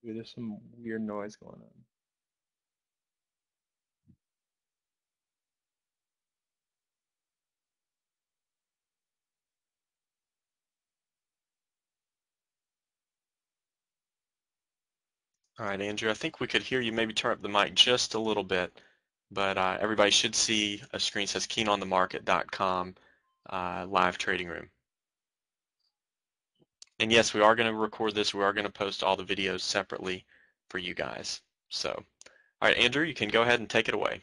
Dude, there's some weird noise going on. All right, Andrew, I think we could hear you. Maybe turn up the mic just a little bit, but everybody should see a screen that says KeenOnTheMarket.com live trading room. And yes, we are going to record this. We are going to post all the videos separately for you guys. So, all right, Andrew, you can go ahead and take it away.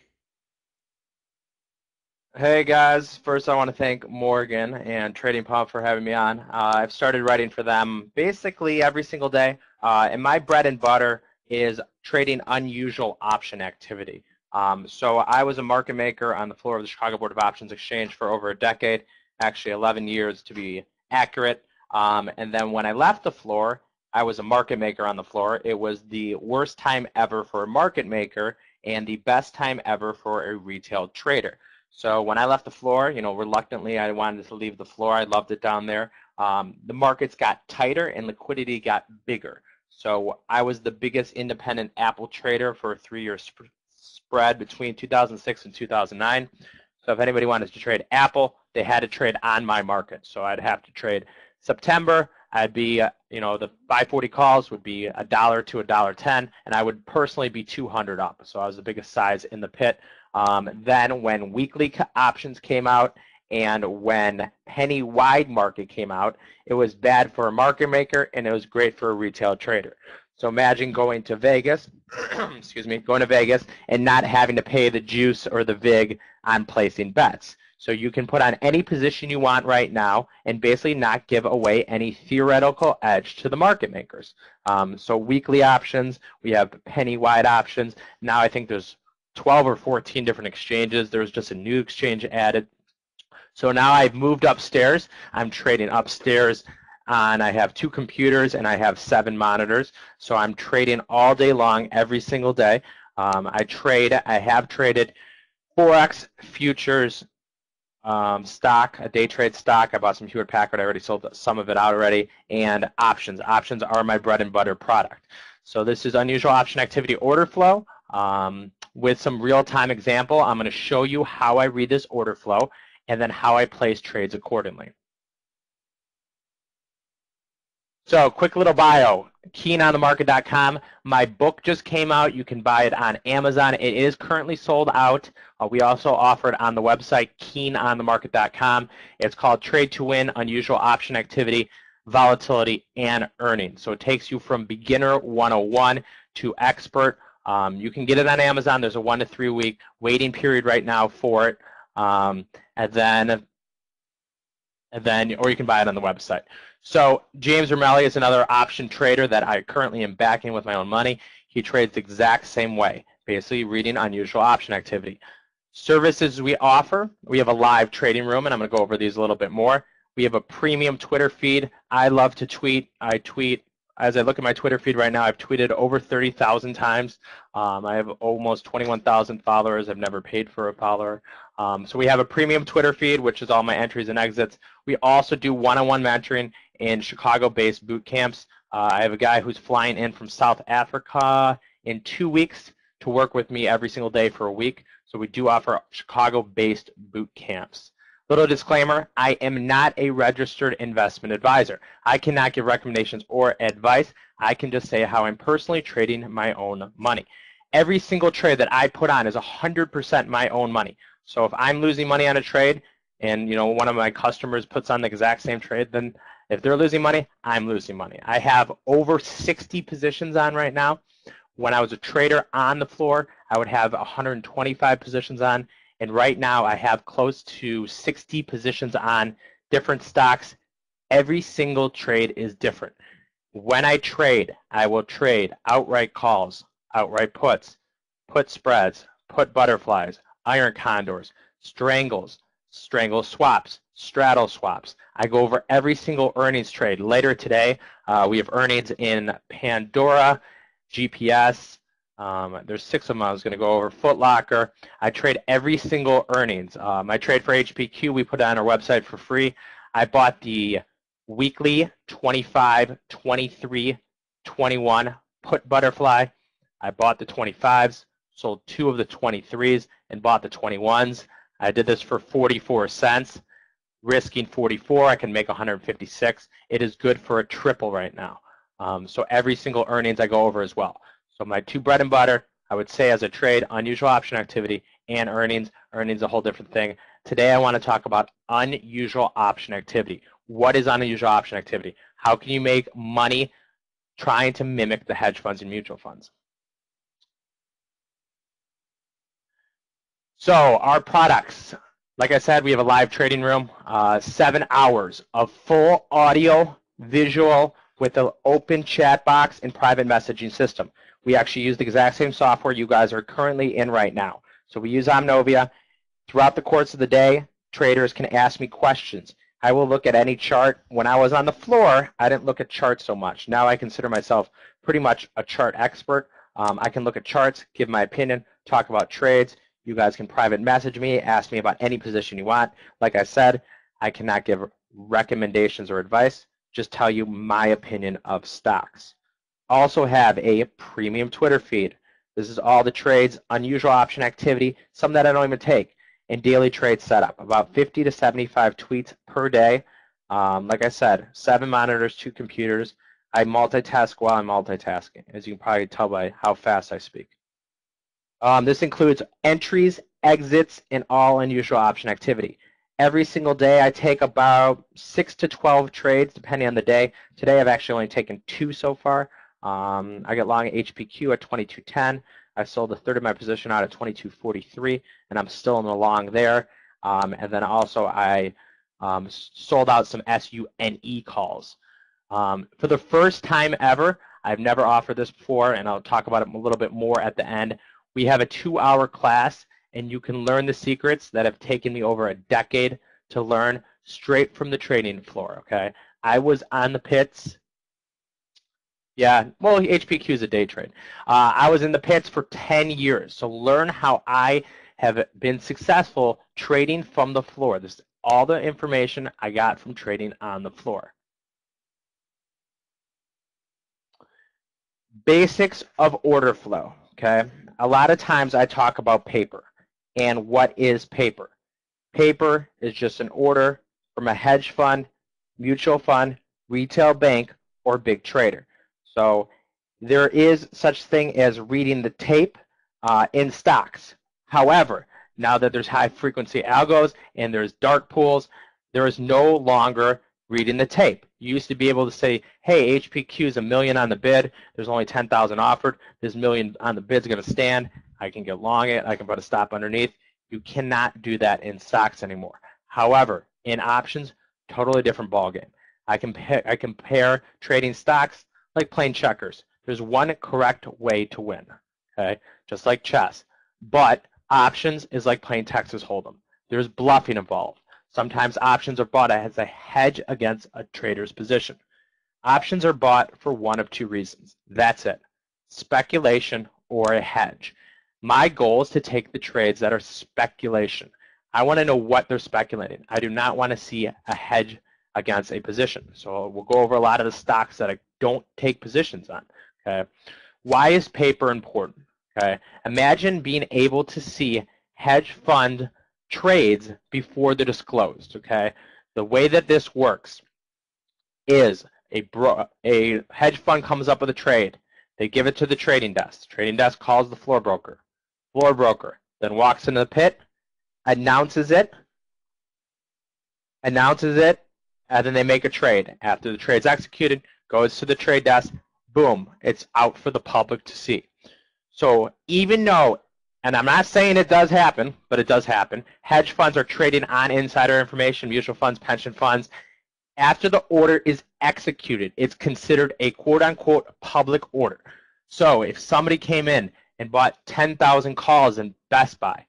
Hey guys, first I want to thank Morgan and TradingPub for having me on. I've started writing for them basically every single day, and my bread and butter is trading unusual option activity. So I was a market maker on the floor of the Chicago Board of Options Exchange for over a decade, actually 11 years to be accurate. And then when I left the floor, I was a market maker on the floor. It was the worst time ever for a market maker and the best time ever for a retail trader. So when I left the floor, reluctantly, I wanted to leave the floor. I loved it down there. The markets got tighter and liquidity got bigger. So I was the biggest independent Apple trader for a 3-year spread between 2006 and 2009. So if anybody wanted to trade Apple, they had to trade on my market. So I'd have to trade September. I'd be, the 540 calls would be $1 to $1.10, and I would personally be 200 up. So I was the biggest size in the pit. Then when weekly options came out and when penny wide market came out, it was bad for a market maker and it was great for a retail trader. So imagine going to Vegas, going to Vegas and not having to pay the juice or the vig on placing bets. So you can put on any position you want right now and basically not give away any theoretical edge to the market makers. So weekly options, we have penny wide options. Now I think there's 12 or 14 different exchanges. There was just a new exchange added. So now I've moved upstairs. I'm trading upstairs and I have 2 computers and I have 7 monitors. So I'm trading all day long, every single day. I have traded Forex, futures, stock, a day trade stock. I bought some Hewlett Packard. I already sold some of it out already. And options. Options are my bread and butter product. So this is unusual option activity order flow. With some real-time example, I'm going to show you how I read this order flow and then how I place trades accordingly. So quick little bio, KeenOnTheMarket.com. My book just came out. You can buy it on Amazon. It is currently sold out. We also offer it on the website, KeenOnTheMarket.com. It's called Trade to Win, Unusual Option Activity, Volatility, and Earnings. So it takes you from beginner 101 to expert. You can get it on Amazon. There's a 1 to 3 week waiting period right now for it. And then, or you can buy it on the website. So James Romelli is another option trader that I currently am backing with my own money. He trades the exact same way, basically reading unusual option activity. Services we offer, we have a live trading room, and I'm going to go over these a little bit more. We have a premium Twitter feed. I love to tweet. I tweet. As I look at my Twitter feed right now, I've tweeted over 30,000 times. I have almost 21,000 followers. I've never paid for a follower. So we have a premium Twitter feed, which is all my entries and exits. We also do one-on-one mentoring in Chicago-based boot camps. I have a guy who's flying in from South Africa in 2 weeks to work with me every single day for a week. So we do offer Chicago-based boot camps. Little disclaimer, I am not a registered investment advisor. I cannot give recommendations or advice. I can just say how I'm personally trading my own money. Every single trade that I put on is 100% my own money. So if I'm losing money on a trade and one of my customers puts on the exact same trade, then if they're losing money, I'm losing money. I have over 60 positions on right now. When I was a trader on the floor, I would have 125 positions on. And right now, I have close to 60 positions on different stocks. Every single trade is different. When I trade, I will trade outright calls, outright puts, put spreads, put butterflies, iron condors, strangles, strangle swaps, straddle swaps. I go over every single earnings trade. Later today, we have earnings in Pandora, GPS. There's 6 of them I was going to go over. Foot Locker. I trade every single earnings. I trade for HPQ. We put it on our website for free. I bought the weekly 25, 23, 21 put butterfly. I bought the 25s, sold 2 of the 23s, and bought the 21s. I did this for 44 cents. Risking 44, I can make 156. It is good for a triple right now. So every single earnings I go over as well. So my 2 bread and butter, I would say as a trade, unusual option activity and earnings. Earnings a whole different thing. Today I want to talk about unusual option activity. What is unusual option activity? How can you make money trying to mimic the hedge funds and mutual funds? So our products, like I said, we have a live trading room, 7 hours of full audio, visual, with an open chat box and private messaging system. We actually use the exact same software you guys are currently in right now. So we use Omnovia. Throughout the course of the day, traders can ask me questions. I will look at any chart. When I was on the floor, I didn't look at charts so much. Now I consider myself pretty much a chart expert. I can look at charts, give my opinion, talk about trades. You guys can private message me, ask me about any position you want. Like I said, I cannot give recommendations or advice, just tell you my opinion of stocks. Also have a premium Twitter feed. This is all the trades, unusual option activity, some that I don't even take, and daily trade setup, about 50 to 75 tweets per day. Like I said, 7 monitors, 2 computers. I multitask while I'm multitasking, as you can probably tell by how fast I speak. This includes entries, exits, and all unusual option activity. Every single day I take about 6 to 12 trades, depending on the day. Today I've actually only taken 2 so far. I get long HPQ at 22.10. I sold a third of my position out at 22.43, and I'm still in the long there. And then also I sold out some SUNE calls. For the first time ever, I've never offered this before, and I'll talk about it a little bit more at the end. We have a 2-hour class, and you can learn the secrets that have taken me over a decade to learn straight from the trading floor, okay? I was on the pits. Yeah, well, HPQ is a day trade. I was in the pits for 10 years, so learn how I have been successful trading from the floor. This is all the information I got from trading on the floor. Basics of order flow, okay? A lot of times I talk about paper. And what is paper? Paper is just an order from a hedge fund, mutual fund, retail bank, or big trader. So there is such thing as reading the tape in stocks. However, now that there's high frequency algos and there's dark pools, there is no longer reading the tape. You used to be able to say, hey, HPQ is $1 million on the bid. There's only 10,000 offered. This $1 million on the bid is going to stand. I can get long it. I can put a stop underneath. You cannot do that in stocks anymore. However, in options, totally different ballgame. I compare trading stocks like playing checkers. There's one correct way to win, okay? Just like chess. But options is like playing Texas Hold'em. There's bluffing involved. Sometimes options are bought as a hedge against a trader's position. Options are bought for one of 2 reasons. That's it. Speculation or a hedge. My goal is to take the trades that are speculation. I want to know what they're speculating. I do not want to see a hedge against a position. So we'll go over a lot of the stocks that I don't take positions on. Okay. Why is paper important? Okay. Imagine being able to see hedge fund trades before they're disclosed. Okay. The way that this works is a hedge fund comes up with a trade. They give it to the trading desk. Trading desk calls the floor broker. Floor broker then walks into the pit, announces it, and then they make a trade. After the trade's executed, goes to the trade desk, boom, it's out for the public to see. So even though, and I'm not saying it does happen, but it does happen, hedge funds are trading on insider information, mutual funds, pension funds. After the order is executed, it's considered a quote-unquote public order. So if somebody came in and bought 10,000 calls in Best Buy,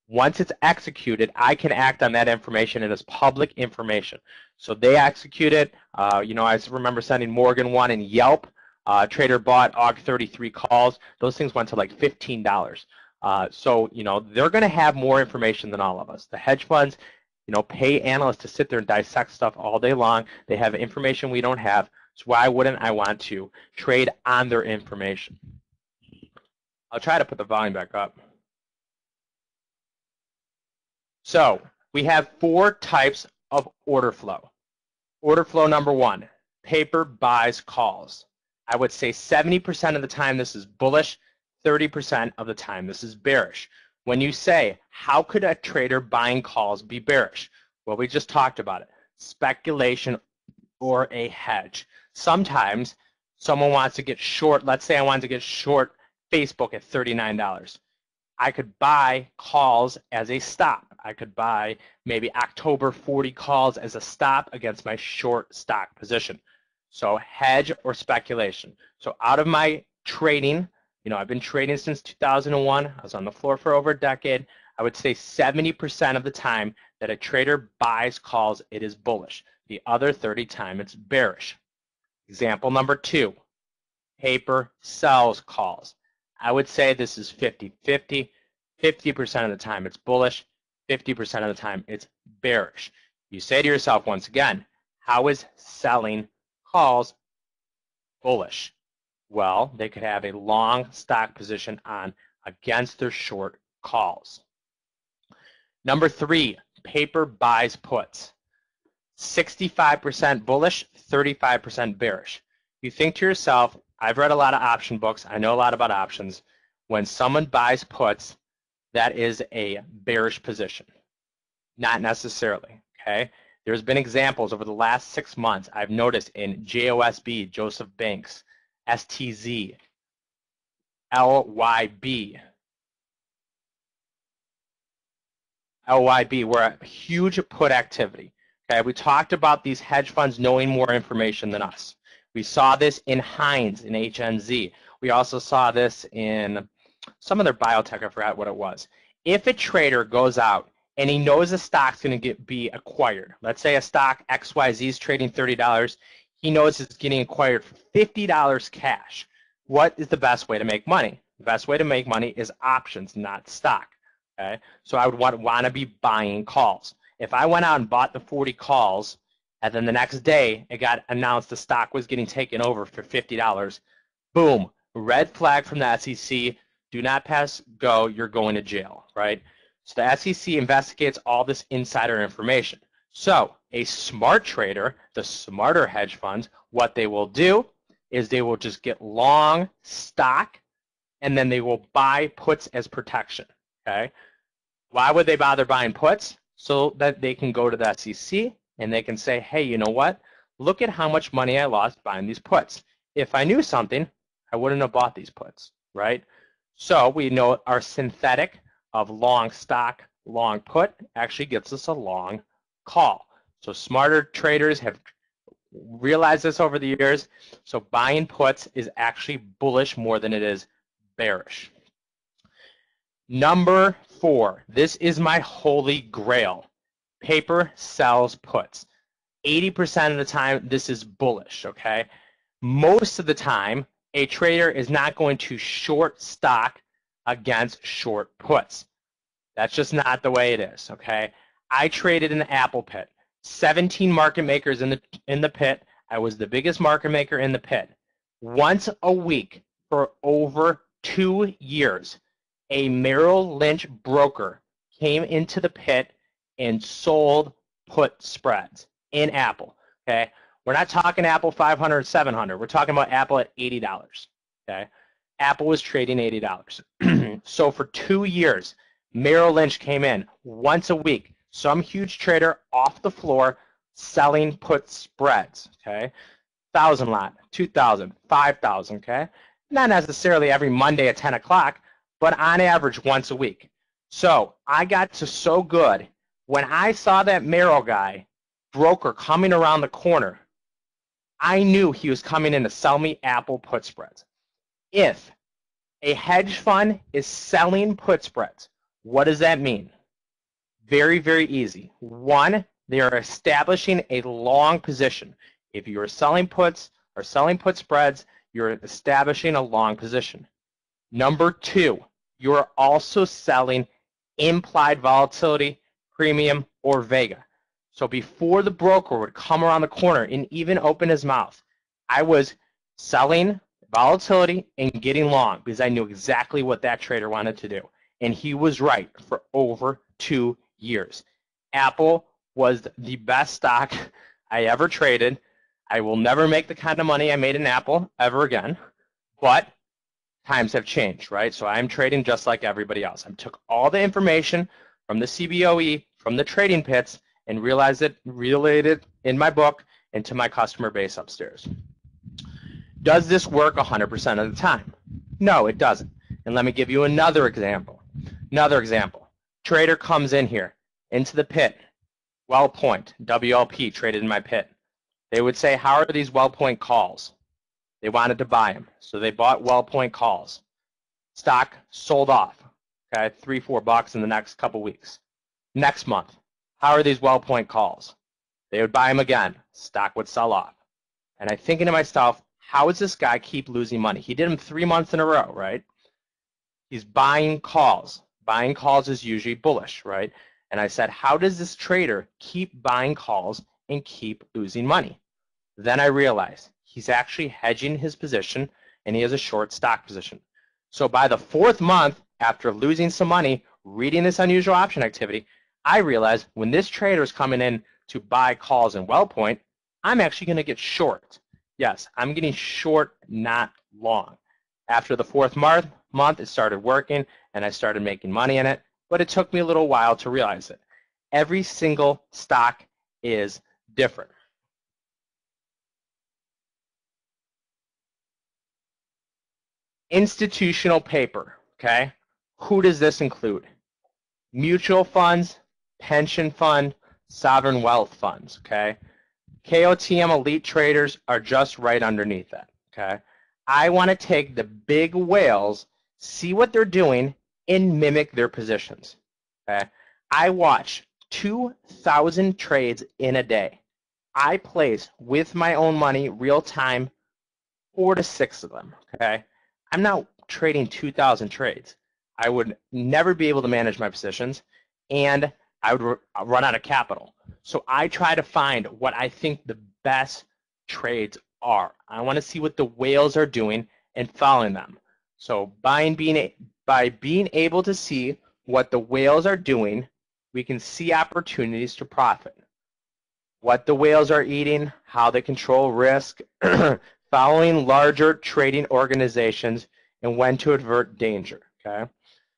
once it's executed, I can act on that information. It is public information. So they execute it. I remember sending Morgan one and Yelp. Trader bought AUG33 calls. Those things went to like $15. So they're going to have more information than all of us. The hedge funds, pay analysts to sit there and dissect stuff all day long. They have information we don't have. So why wouldn't I want to trade on their information? I'll try to put the volume back up. So we have 4 types of order flow. Order flow number 1, paper buys calls. I would say 70% of the time this is bullish, 30% of the time this is bearish. When you say, how could a trader buying calls be bearish? Well, we just talked about it. Speculation or a hedge. Sometimes someone wants to get short. Let's say I wanted to get short Facebook at $39. I could buy calls as a stop. I could buy maybe October 40 calls as a stop against my short stock position. So hedge or speculation. So out of my trading, I've been trading since 2001. I was on the floor for over a decade. I would say 70% of the time that a trader buys calls, it is bullish. The other 30% it's bearish. Example number 2, paper sells calls. I would say this is 50-50. 50% of the time it's bullish, 50% of the time it's bearish. You say to yourself once again, how is selling calls bullish? Well, they could have a long stock position on against their short calls. Number 3, paper buys puts. 65% bullish, 35% bearish. You think to yourself, I've read a lot of option books. I know a lot about options. When someone buys puts, that is a bearish position. Not necessarily, okay? There's been examples over the last 6 months I've noticed in JOSB, Joseph Banks, STZ, LYB, were a huge put activity. Okay, we talked about these hedge funds knowing more information than us. We saw this in Heinz, in HNZ. We also saw this in some other biotech, I forgot what it was. If a trader goes out and he knows a stock's going to be acquired, let's say a stock XYZ is trading $30, he knows it's getting acquired for $50 cash. What is the best way to make money? The best way to make money is options, not stock. Okay, so I would want to be buying calls. If I went out and bought the 40 calls, and then the next day it got announced the stock was getting taken over for $50, boom, red flag from the SEC. Do not pass go. You're going to jail, right? So the SEC investigates all this insider information. So a smart trader, the smarter hedge funds, what they will do is they will just get long stock, and then they will buy puts as protection. Okay. Why would they bother buying puts? So that they can go to the SEC and they can say, hey, you know what? Look at how much money I lost buying these puts. If I knew something, I wouldn't have bought these puts, right? So we know our synthetic of long stock, long put actually gets us a long call. So smarter traders have realized this over the years. So buying puts is actually bullish more than it is bearish. Number 4, this is my holy grail. Paper sells puts. 80% of the time, this is bullish, okay? Most of the time, a trader is not going to short stock against short puts. That's just not the way it is, okay? I traded in the Apple pit. 17 market makers in the pit. I was the biggest market maker in the pit. Once a week for over 2 years, a Merrill Lynch broker came into the pit and sold put spreads in Apple, okay? We're not talking Apple 500, 700. We're talking about Apple at $80, okay? Apple was trading $80. So for 2 years, Merrill Lynch came in once a week, some huge trader off the floor selling put spreads, okay? 1,000 lot, 2,000, 5,000, okay? Not necessarily every Monday at 10 o'clock, but on average once a week. So I got to so good. When I saw that Merrill guy, broker, coming around the corner, I knew he was coming in to sell me Apple put spreads. If a hedge fund is selling put spreads, what does that mean? Very, very easy. 1, they are establishing a long position. If you are selling puts or selling put spreads, you're establishing a long position. Number 2, you are also selling implied volatility, premium, or vega. So before the broker would come around the corner and even open his mouth, I was selling volatility and getting long because I knew exactly what that trader wanted to do. And he was right for over 2 years. Apple was the best stock I ever traded. I will never make the kind of money I made in Apple ever again, but times have changed, right? So I'm trading just like everybody else. I took all the information from the CBOE, from the trading pits, and realized it, relayed it in my book into my customer base upstairs. Does this work 100% of the time? No, it doesn't. And let me give you another example. Trader comes in here into the pit. Well point, WLP, traded in my pit. They would say, how are these well point calls? They wanted to buy them, so they bought well point calls. Stock sold off, okay, $3, $4 in the next couple weeks. Next month, how are these well point calls? They would buy them again. Stock would sell off. And I'm thinking to myself, how does this guy keep losing money? He did them 3 months in a row, right? He's buying calls. Buying calls is usually bullish, right? And I said, how does this trader keep buying calls and keep losing money? Then I realized he's actually hedging his position and he has a short stock position. So by the 4th month, after losing some money, reading this unusual option activity, I realized when this trader is coming in to buy calls in WellPoint, I'm actually going to get short. Yes, I'm getting short, not long. After the 4th month, it started working and I started making money in it, but it took me a little while to realize it. Every single stock is different. Institutional paper, okay? Who does this include? Mutual funds, pension fund, sovereign wealth funds, okay? KOTM elite traders are just right underneath that, okay? I want to take the big whales, see what they're doing, and mimic their positions, okay? I watch 2,000 trades in a day. I place with my own money, real time, 4 to 6 of them, okay? I'm not trading 2,000 trades. I would never be able to manage my positions, and I would run out of capital. So I try to find what I think the best trades are. I want to see what the whales are doing and following them. So by being able to see what the whales are doing, we can see opportunities to profit. What the whales are eating, how they control risk, following larger trading organizations, and when to avert danger, okay?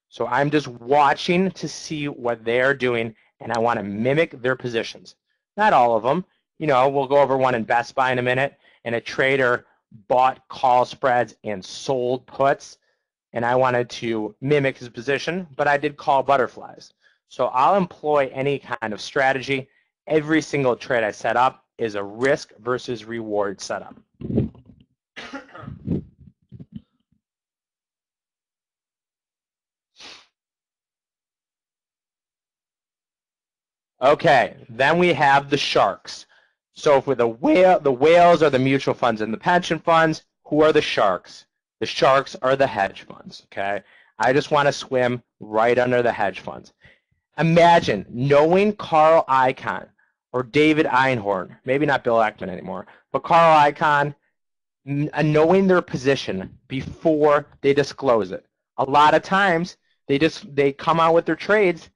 So I'm just watching to see what they're doing, and I want to mimic their positions. Not all of them. You know, we'll go over one in Best Buy in a minute, and a trader bought call spreads and sold puts, and I wanted to mimic his position, but I did call butterflies. So I'll employ any kind of strategy. Every single trade I set up is a risk versus reward setup. Okay, then we have the sharks. So for the whales are the mutual funds and the pension funds. Who are the sharks? The sharks are the hedge funds, okay? I just want to swim right under the hedge funds. Imagine knowing Carl Icahn or David Einhorn, maybe not Bill Ackman anymore, but Carl Icahn, knowing their position before they disclose it. A lot of times they come out with their trades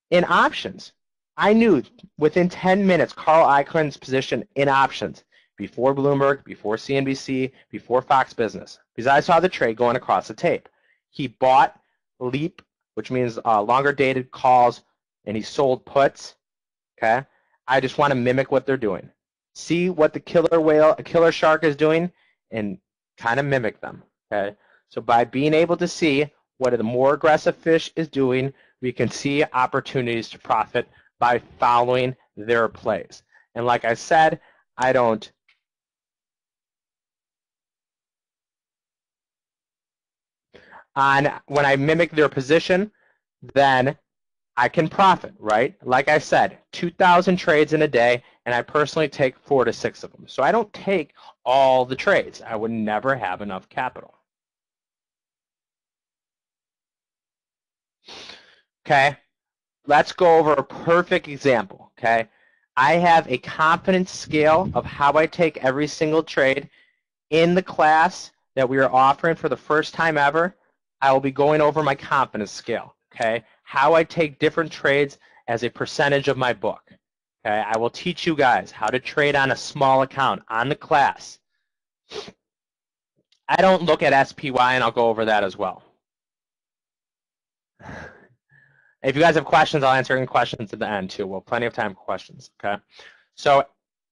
in options. I knew within 10 minutes Carl Icahn's position in options before Bloomberg, before CNBC, before Fox Business, because I saw the trade going across the tape. He bought LEAP, which means longer dated calls, and he sold puts. Okay, I just want to mimic what they're doing. See what the killer shark is doing, and kind of mimic them. Okay, so by being able to see what the more aggressive fish is doing, we can see opportunities to profit by following their plays. And like I said, I don't when I mimic their position, then I can profit, right? Like I said, 2,000 trades in a day, and I personally take 4 to 6 of them. So I don't take all the trades. I would never have enough capital. Okay, let's go over a perfect example, okay? I have a confidence scale of how I take every single trade, In the class that we are offering for the first time ever, I will be going over my confidence scale, okay? How I take different trades as a percentage of my book. Okay, I will teach you guys how to trade on a small account on the class. I don't look at SPY, and I'll go over that as well. If you guys have questions, I'll answer any questions at the end too. We'll have plenty of time for questions, okay? So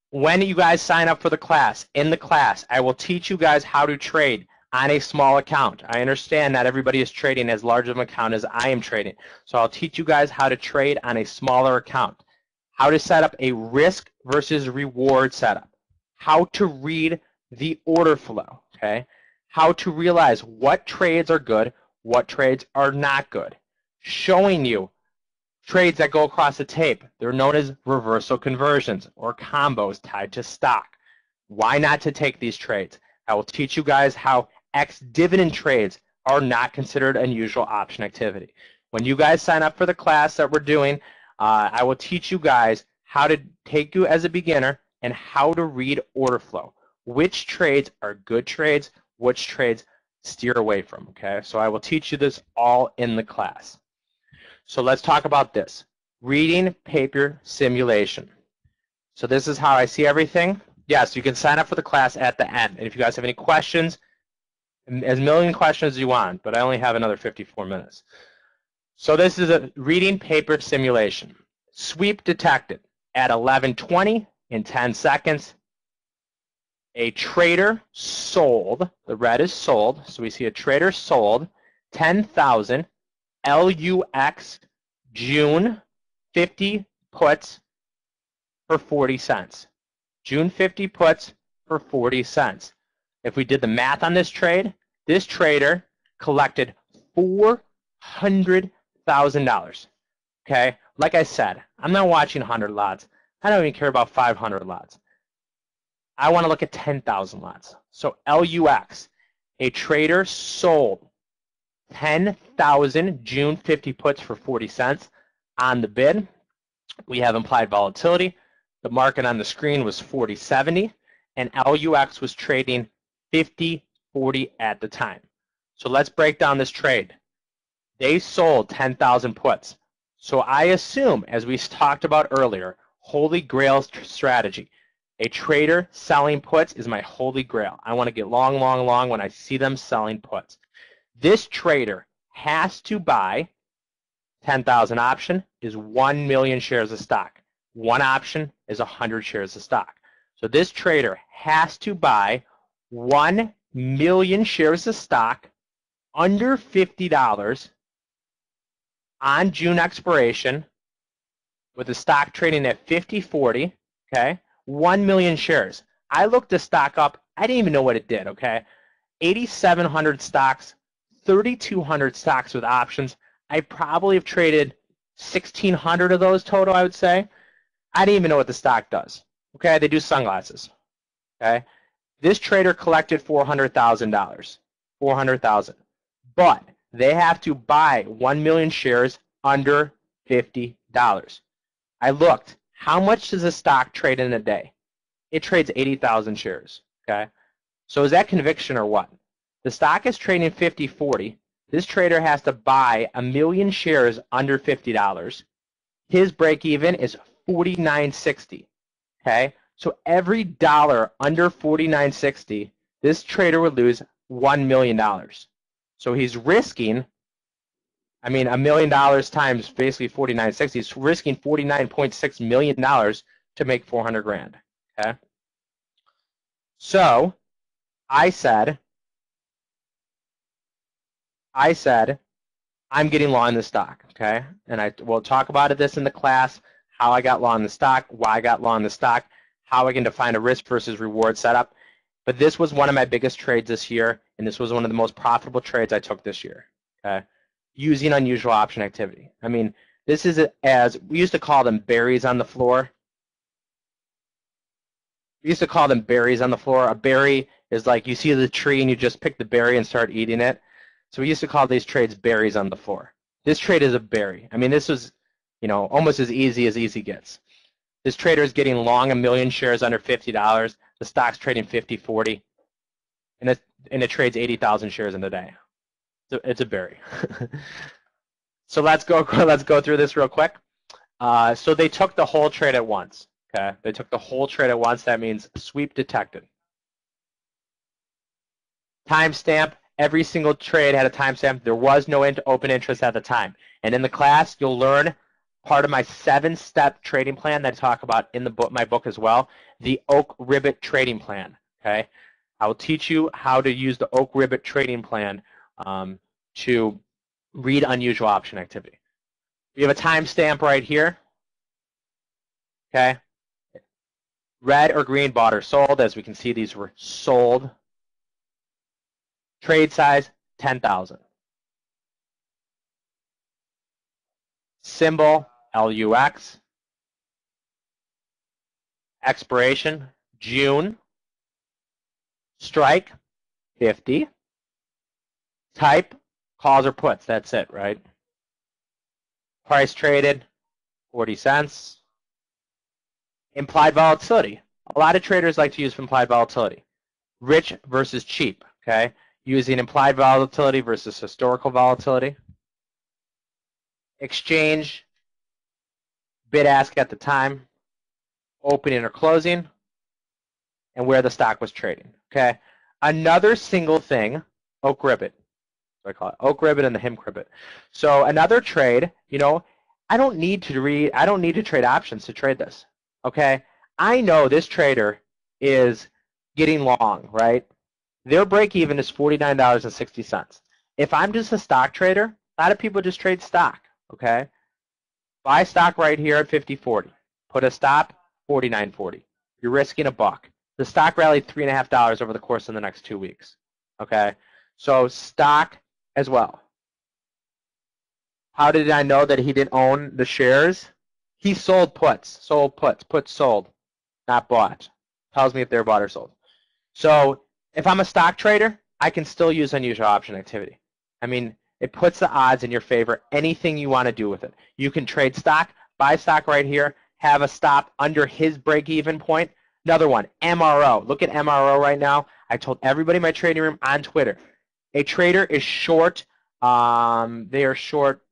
when you guys sign up for the class, in the class, I will teach you guys how to trade on a small account. I understand not everybody is trading as large of an account as I am trading. So I'll teach you guys how to trade on a smaller account, how to set up a risk versus reward setup, how to read the order flow, okay? How to realize what trades are good, what trades are not good, showing you trades that go across the tape. They're known as reversal conversions or combos tied to stock. Why not to take these trades? I will teach you guys how ex-dividend trades are not considered unusual option activity. When you guys sign up for the class that we're doing, I will teach you guys how to take you as a beginner and how to read order flow. Which trades are good trades, which trades steer away from, okay? So I will teach you this all in the class. So let's talk about this. Reading paper simulation. So this is how I see everything. Yes, you can sign up for the class at the end. And if you guys have any questions, as million questions as you want, but I only have another 54 minutes. So this is a reading paper simulation. Sweep detected at 11:20 in 10 seconds. A trader sold, the red is sold, so we see a trader sold 10,000 LUX June 50 puts for 40 cents. June 50 puts for 40 cents. If we did the math on this trade, this trader collected $400,000. Okay? Like I said, I'm not watching 100 lots. I don't even care about 500 lots. I want to look at 10,000 lots. So LUX, a trader sold 10,000 June 50 puts for 40 cents on the bid. We have implied volatility. The market on the screen was 40.70, and LUX was trading 50.40 at the time. So let's break down this trade. They sold 10,000 puts. So I assume, as we talked about earlier, holy grail strategy. A trader selling puts is my holy grail. I want to get long, long, long when I see them selling puts. This trader has to buy 10,000 option is 1 million shares of stock. One option is 100 shares of stock. So this trader has to buy 1 million shares of stock under $50 on June expiration with the stock trading at 50.40, okay? 1 million shares. I looked the stock up. I didn't even know what it did, okay? 8,700 stocks, 3,200 stocks with options. I probably have traded 1,600 of those total, I would say. I didn't even know what the stock does. Okay, they do sunglasses. Okay, this trader collected $400,000. 400,000, but they have to buy 1 million shares under $50. I looked. How much does a stock trade in a day? It trades 80,000 shares. Okay, so is that conviction or what? The stock is trading 50.40. This trader has to buy 1 million shares under $50. His break even is 49.60. Okay, so every dollar under 49.60, this trader would lose $1 million. So he's risking, I mean, $1 million times basically 49.60. He's risking $49.6 million to make 400 grand. Okay, so I said, I'm getting long in the stock, okay? And I will talk about this in the class, how I got long in the stock, why I got long in the stock, how I can define a risk versus reward setup. But this was one of my biggest trades this year, and this was one of the most profitable trades I took this year, okay? Using unusual option activity. I mean, this is as, we used to call them berries on the floor. We used to call them berries on the floor. A berry is like you see the tree and you just pick the berry and start eating it. So we used to call these trades berries on the floor. This trade is a berry. I mean, this was, almost as easy gets. This trader is getting long 1 million shares under $50. The stock's trading 50.40. and it trades 80,000 shares in a day. So it's a berry. So let's go through this real quick. So they took the whole trade at once. Okay, they took the whole trade at once. That means sweep detected. Timestamp. Every single trade had a timestamp. There was no open interest at the time. And in the class, you'll learn part of my 7-step trading plan that I talk about in the book, my book as well, the Oak Ribbit trading plan. Okay, I will teach you how to use the Oak Ribbit trading plan to read unusual option activity. We have a timestamp right here. Okay, red or green, bought or sold. As we can see, these were sold. Trade size 10,000. Symbol LUX. Expiration June. Strike 50. Type calls or puts. That's it, right? Price traded 40 cents. Implied volatility. A lot of traders like to use implied volatility. Rich versus cheap, okay? Using implied volatility versus historical volatility. Exchange, bid ask at the time, opening or closing, and where the stock was trading, okay? Another single thing, Oak Ribbit. I call it Oak Ribbit and the Him Ribbit. So another trade, I don't need to trade options to trade this, okay? I know this trader is getting long, right? Their break even is $49.60. If I'm just a stock trader, a lot of people just trade stock, okay? Buy stock right here at 50.40. Put a stop, 49.40. You're risking $1. The stock rallied $3.50 over the course of the next 2 weeks, okay? So stock as well. How did I know that he didn't own the shares? He sold puts, puts sold, not bought. Tells me if they're bought or sold. So if I'm a stock trader, I can still use unusual option activity. I mean, it puts the odds in your favor, anything you want to do with it. You can trade stock, buy stock right here, have a stop under his break-even point. Another one, MRO. Look at MRO right now. I told everybody in my trading room on Twitter. A trader is short, they are short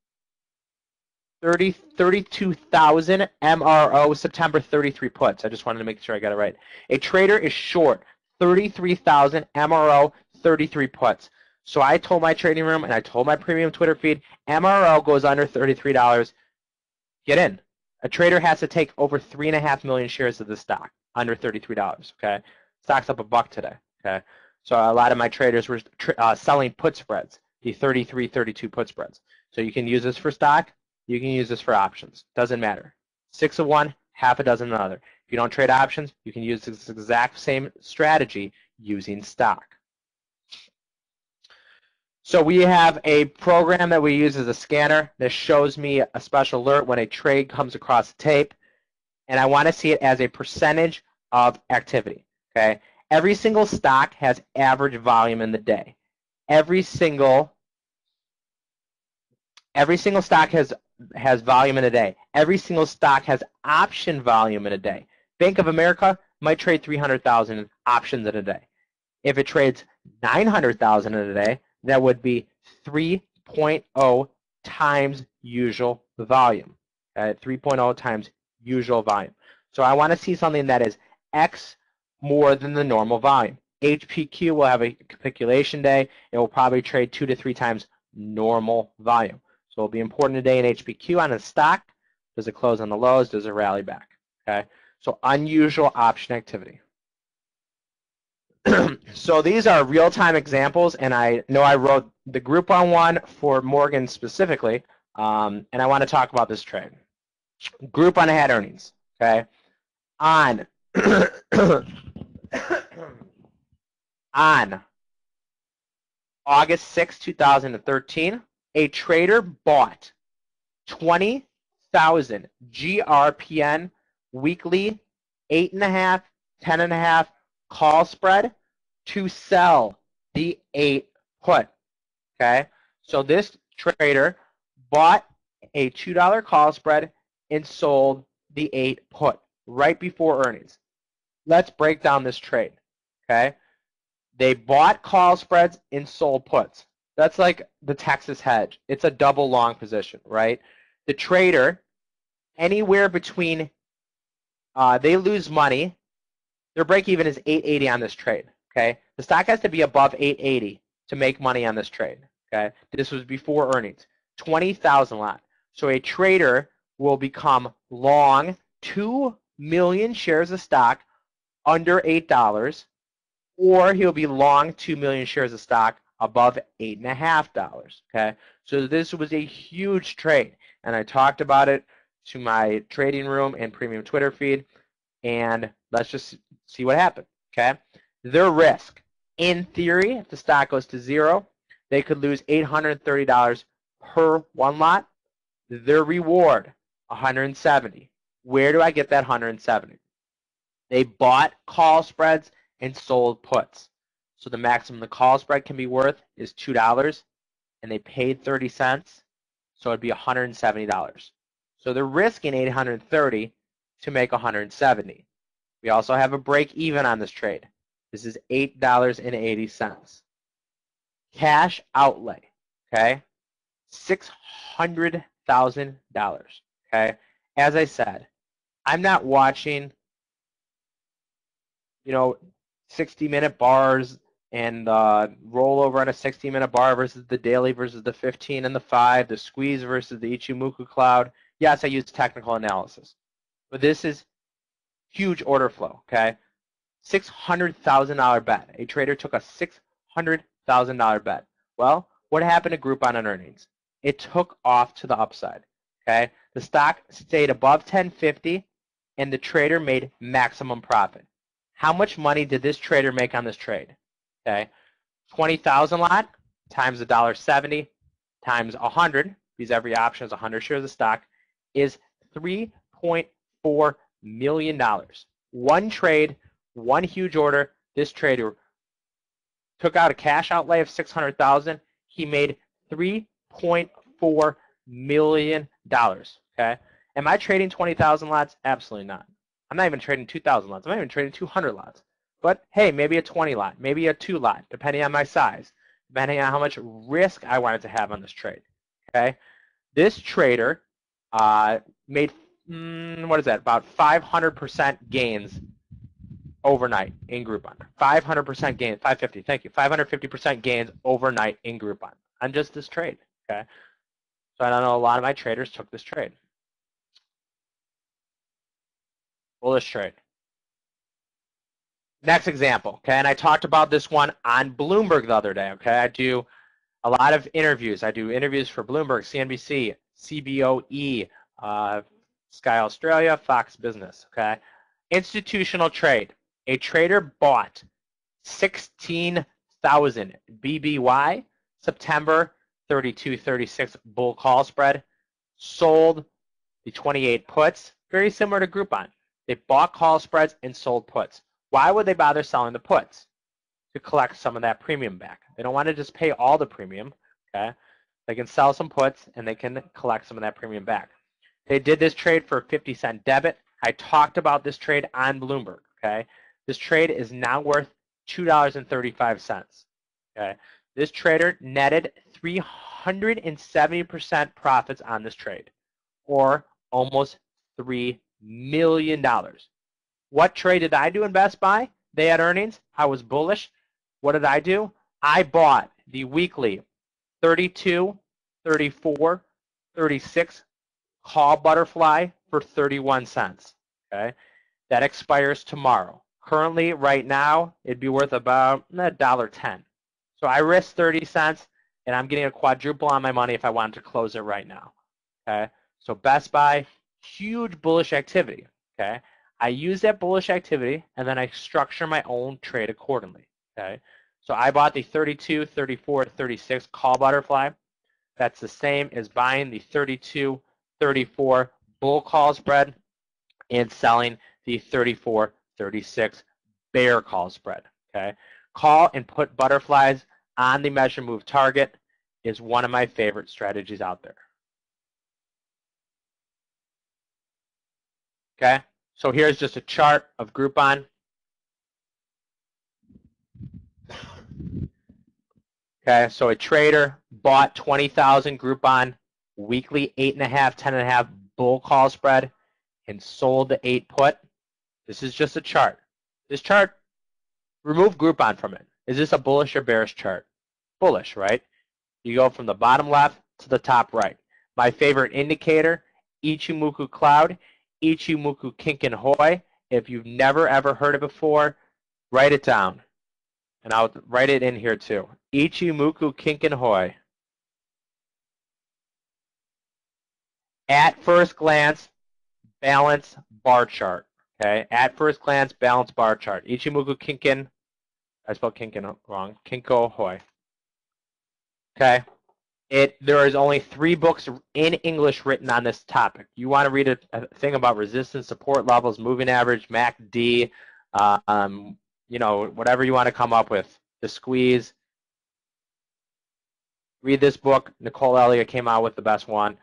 32,000 MRO September 33 puts. I just wanted to make sure I got it right. A trader is short 33,000 MRO 33 puts. So I told my trading room and I told my premium Twitter feed, MRO goes under $33. Get in. A trader has to take over 3.5 million shares of the stock under $33. Okay, stock's up $1 today. Okay, so a lot of my traders were selling put spreads, the 33, 32 put spreads. So you can use this for stock. You can use this for options. Doesn't matter. 6 of one, half a dozen of the other. If you don't trade options, you can use this exact same strategy using stock. So we have a program that we use as a scanner that shows me a special alert when a trade comes across the tape, and I want to see it as a percentage of activity. Okay, every single stock has average volume in the day. Every single stock has volume in a day. Every single stock has option volume in a day. Bank of America might trade 300,000 options in a day. If it trades 900,000 in a day, that would be 3.0 times usual volume. 3.0 times usual volume. So I want to see something that is X more than the normal volume. HPQ will have a capitulation day. It will probably trade 2 to 3 times normal volume. So it'll be important today in HPQ on a stock. Does it close on the lows? Does it rally back? Okay. So unusual option activity. So these are real-time examples, and I know I wrote the Groupon one for Morgan specifically, and I want to talk about this trade. Groupon had earnings. Okay. On August 6, 2013, a trader bought 20,000 GRPN weekly 8.5, 10.5 call spread to sell the 8 put. Okay, so this trader bought a $2 call spread and sold the 8 put right before earnings. Let's break down this trade. Okay, They bought call spreads and sold puts. That's like the Texas hedge. It's a double long position, right? The trader, anywhere between, they lose money. Their break even is 880 on this trade. Okay, the stock has to be above 880 to make money on this trade. Okay, this was before earnings. 20,000 lot. So a trader will become long 2 million shares of stock under $8, or he'll be long 2 million shares of stock above $8.50. Okay, so this was a huge trade, and I talked about it to my trading room and premium Twitter feed, and let's just see what happened. Okay, their risk, in theory, if the stock goes to zero, they could lose $830 per one lot. Their reward, 170. Where do I get that 170? They bought call spreads and sold puts. So the maximum the call spread can be worth is $2, and they paid 30 cents, so it'd be $170. So they're risking 830 to make 170. We also have a break even on this trade. This is $8.80. Cash outlay, okay? $600,000, okay? As I said, I'm not watching, 60-minute bars and rollover on a 60-minute bar versus the daily versus the 15 and the 5, the squeeze versus the Ichimoku cloud. Yes, I use technical analysis, but this is huge order flow, okay? $600,000 bet. A trader took a $600,000 bet. Well, what happened to Groupon on earnings? It took off to the upside, okay? The stock stayed above 1050, and the trader made maximum profit. How much money did this trader make on this trade? Okay, 20,000 lot times $1.70 times 100, because every option is 100 shares of stock, is $3.4 million. One trade, one huge order. This trader took out a cash outlay of 600,000. He made $3.4 million. Okay, am I trading 20,000 lots? Absolutely not. I'm not even trading 2,000 lots. I'm not even trading 200 lots. But hey, maybe a 20 lot, maybe a 2 lot, depending on my size, depending on how much risk I wanted to have on this trade. Okay, this trader made what is that? About 500% gains overnight in Groupon. 500% gains, 550. Thank you. 550% gains overnight in Groupon on just this trade. Okay, so I don't know. A lot of my traders took this trade. Bullish trade. Next example, okay, and I talked about this one on Bloomberg the other day, okay? I do a lot of interviews. I do interviews for Bloomberg, CNBC, CBOE, Sky Australia, Fox Business, okay? Institutional trade. A trader bought 16,000 BBY, September 32-36 bull call spread, sold the 28 puts, very similar to Groupon. They bought call spreads and sold puts. Why would they bother selling the puts? To collect some of that premium back. They don't want to just pay all the premium, okay? They can sell some puts and they can collect some of that premium back. They did this trade for a 50-cent debit. I talked about this trade on Bloomberg, okay? This trade is now worth $2.35, okay? This trader netted 370% profits on this trade, or almost $3 million. What trade did I do in Best Buy? They had earnings. I was bullish. What did I do? I bought the weekly 32, 34, 36 call butterfly for 31 cents. Okay, that expires tomorrow. Currently, right now, it'd be worth about $1.10. So I risked 30 cents, and I'm getting a quadruple on my money if I wanted to close it right now. Okay, so Best Buy, huge bullish activity. Okay, I use that bullish activity, and then I structure my own trade accordingly. Okay, so I bought the 32, 34, 36 call butterfly. That's the same as buying the 32, 34 bull call spread and selling the 34, 36 bear call spread. Okay, call and put butterflies on the measure move target is one of my favorite strategies out there. Okay, so here's just a chart of Groupon. Okay, so a trader bought 20,000 Groupon, weekly 8.5, 10.5 bull call spread, and sold the 8 put. This is just a chart. This chart, remove Groupon from it. Is this a bullish or bearish chart? Bullish, right? You go from the bottom left to the top right. My favorite indicator, Ichimoku Cloud, Ichimoku Kinkin Hoi. If you've never ever heard it before, write it down. And I'll write it in here too. Ichimoku Kinkin Hoi. At first glance, balance bar chart. Okay, at first glance, balance bar chart. Ichimoku Kinkin, I spelled Kinkin wrong. Kinko Hoi. Okay, there is only 3 books in English written on this topic. You want to read a thing about resistance, support levels, moving average, MACD, you know, whatever you want to come up with. The squeeze. Read this book. Nicole Elliott came out with the best one.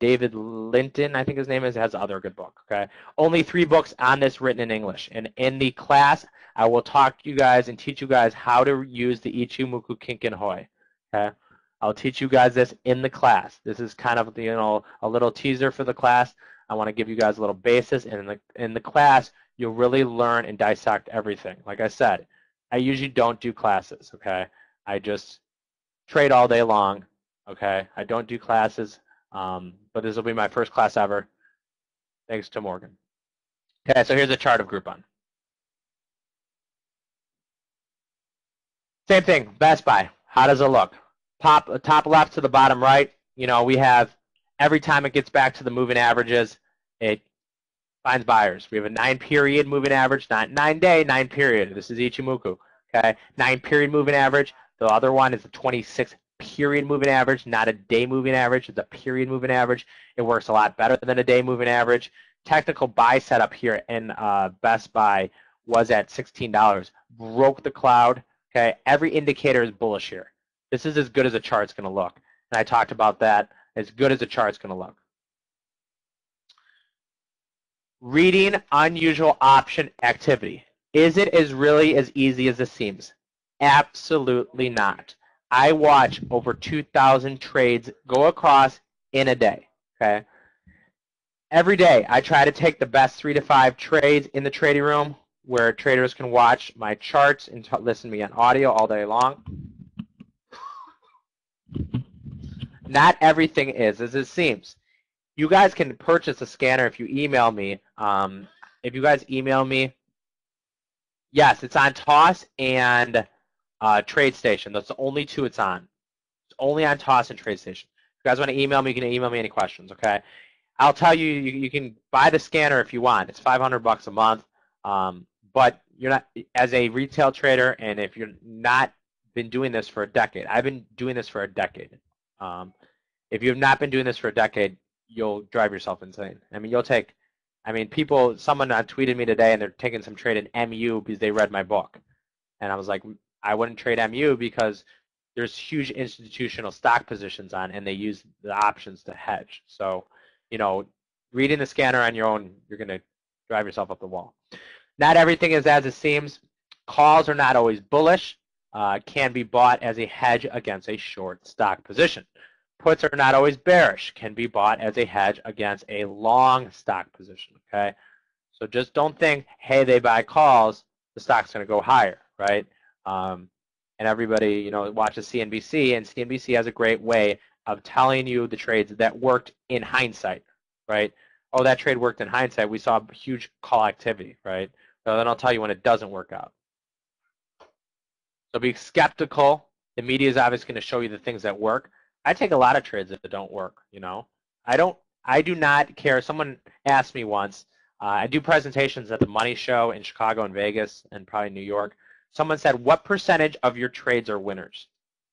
David Linton, I think his name is, has other good book. Okay, only 3 books on this written in English. And in the class, I will talk to you guys and teach you guys how to use the Ichimoku Kinkin Hoi. Okay, I'll teach you guys this in the class. This is kind of, you know, a little teaser for the class. I want to give you guys a little basis, and in the class, you'll really learn and dissect everything. Like I said, I usually don't do classes. Okay, I just trade all day long. Okay, I don't do classes, but this will be my first class ever, thanks to Morgan. Okay, so here's a chart of Groupon. Same thing, Best Buy. How does it look? Top left to the bottom right. You know, we have every time it gets back to the moving averages, it finds buyers. We have a 9-period moving average, not 9-day, 9-period. This is Ichimoku. Okay, 9-period moving average. The other one is a 26-period moving average, not a day moving average. It's a period moving average. It works a lot better than a day moving average. Technical buy setup here in Best Buy was at $16. Broke the cloud. Okay, every indicator is bullish here. This is as good as a chart's going to look. And I talked about that. As good as a chart's going to look. Reading unusual option activity. Is it really as easy as it seems? Absolutely not. I watch over 2,000 trades go across in a day. Okay. Every day, I try to take the best 3 to 5 trades in the trading room where traders can watch my charts and listen to me on audio all day long. Not everything is as it seems. You guys can purchase a scanner if you email me. If you guys email me, yes, it's on Toss and TradeStation. That's the only 2 it's on. It's only on Toss and TradeStation. If you guys want to email me, you can email me any questions, okay? I'll tell you, you can buy the scanner if you want. It's $500 a month, but you're not, as a retail trader, and if you're not been doing this for a decade, I've been doing this for a decade. If you have not been doing this for a decade, you'll drive yourself insane. I mean, someone tweeted me today, and they're taking some trade in MU because they read my book. And I was like, I wouldn't trade MU because there's huge institutional stock positions on, and they use the options to hedge. So, you know, reading the scanner on your own, you're going to drive yourself up the wall. Not everything is as it seems. Calls are not always bullish. Can be bought as a hedge against a short stock position. Puts are not always bearish. Can be bought as a hedge against a long stock position. Okay, so just don't think, hey, they buy calls, the stock's going to go higher, right? And everybody, you know, watches CNBC, and CNBC has a great way of telling you the trades that worked in hindsight, right? Oh, that trade worked in hindsight. We saw huge call activity, right? So then I'll tell you when it doesn't work out. So be skeptical. The media is obviously going to show you the things that work. I take a lot of trades that don't work, you know. I do not care. Someone asked me once, I do presentations at the Money Show in Chicago and Vegas and probably New York. Someone said, what percentage of your trades are winners?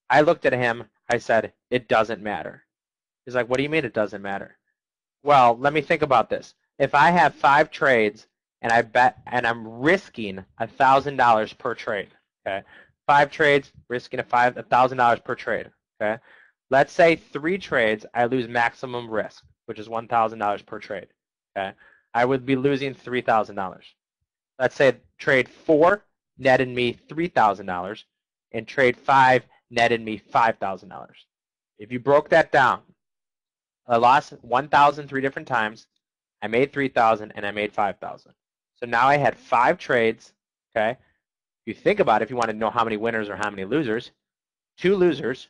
I looked at him. I said, it doesn't matter. He's like, what do you mean it doesn't matter? Well, let me think about this. If I have 5 trades and I bet and I'm risking $1,000 per trade, okay? 5 trades, risking $1,000 per trade, okay? Let's say 3 trades, I lose maximum risk, which is $1,000 per trade, okay? I would be losing $3,000. Let's say trade 4 netted me $3,000, and trade 5 netted me $5,000. If you broke that down, I lost 1,000 three different times. I made 3,000 and I made 5,000. So now I had 5 trades. Okay. If you think about it, if you want to know how many winners or how many losers, 2 winners,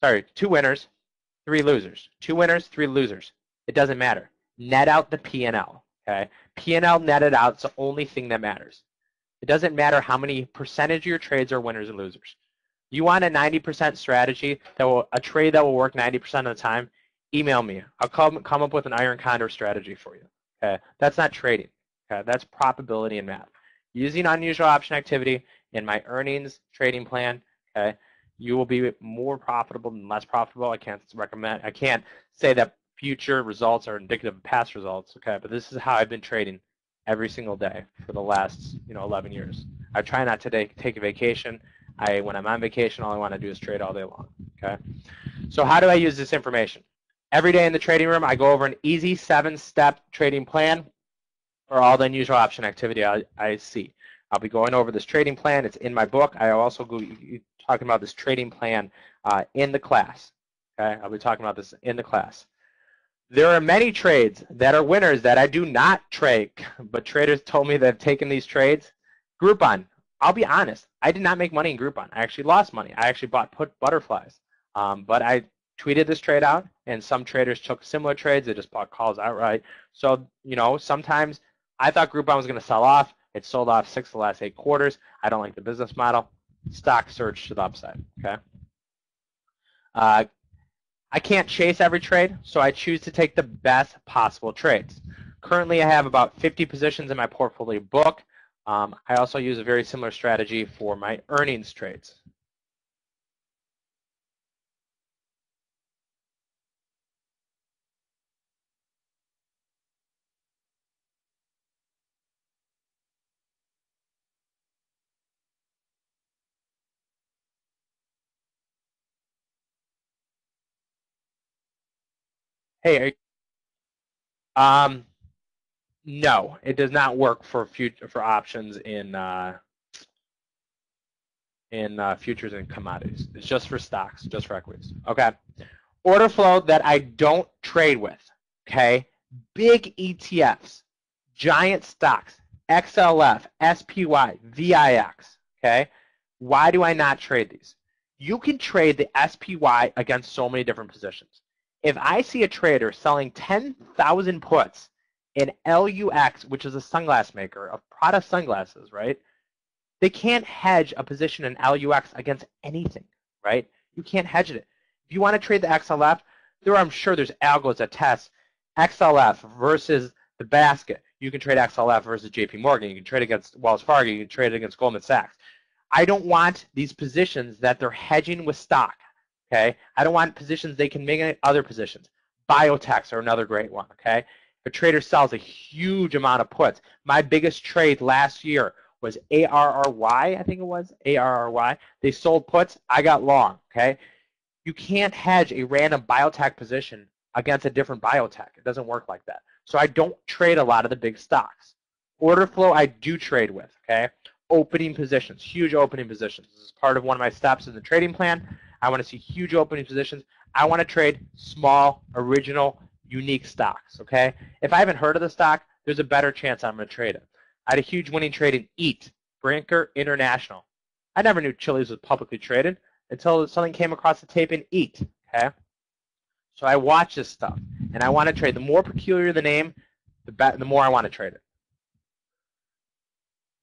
3 losers. 2 winners, 3 losers. It doesn't matter. Net out the P&L. Okay. P&L netted out is the only thing that matters. It doesn't matter how many percentage of your trades are winners and losers. You want a 90% strategy, a trade that will work 90% of the time, email me. I'll come up with an iron condor strategy for you. Okay, that's not trading. Okay, that's probability and math. Using unusual option activity in my earnings trading plan, okay, you will be more profitable than less profitable. I can't say that future results are indicative of past results. Okay, but this is how I've been trading every single day for the last 11 years. I try not to take a vacation. When I'm on vacation, all I want to do is trade all day long. Okay. So how do I use this information? Every day in the trading room, I go over an easy 7-step trading plan for all the unusual option activity I see. I'll be going over this trading plan. It's in my book. I also go talking about this trading plan in the class. Okay. I'll be talking about this in the class. There are many trades that are winners that I do not trade, but traders told me they've taken these trades. Groupon. I'll be honest, I did not make money in Groupon. I actually lost money. I actually bought put butterflies. But I tweeted this trade out, and some traders took similar trades. They just bought calls outright. So, sometimes I thought Groupon was going to sell off. It sold off 6 of the last 8 quarters. I don't like the business model. Stock surged to the upside. Okay. I can't chase every trade, so I choose to take the best possible trades. Currently, I have about 50 positions in my portfolio book. I also use a very similar strategy for my earnings trades. Hey, no, it does not work for options in futures and commodities. It's just for stocks, just for equities. Okay. Order flow that I don't trade with. Okay. Big ETFs, giant stocks, XLF, SPY, VIX. Okay. Why do I not trade these? You can trade the SPY against so many different positions. If I see a trader selling 10,000 puts in LUX, which is a sunglass maker of Prada sunglasses, right? They can't hedge a position in LUX against anything, right? You can't hedge it. If you want to trade the XLF, I'm sure there's algos that test XLF versus the basket. You can trade XLF versus JP Morgan. You can trade against Wells Fargo. You can trade against Goldman Sachs. I don't want these positions that they're hedging with stock. Okay, I don't want positions they can make other positions. Biotechs are another great one. Okay, if a trader sells a huge amount of puts, my biggest trade last year was ARRY, I think it was ARRY. They sold puts, I got long. Okay, you can't hedge a random biotech position against a different biotech. It doesn't work like that. So I don't trade a lot of the big stocks. Order flow I do trade with. Okay, opening positions, huge opening positions. This is part of one of my steps in the trading plan. I want to see huge opening positions. I want to trade small, original, unique stocks, okay? If I haven't heard of the stock, there's a better chance I'm going to trade it. I had a huge winning trade in EAT, Brinker International. I never knew Chili's was publicly traded until something came across the tape in EAT, okay? So I watch this stuff, and I want to trade. The more peculiar the name, the more I want to trade it.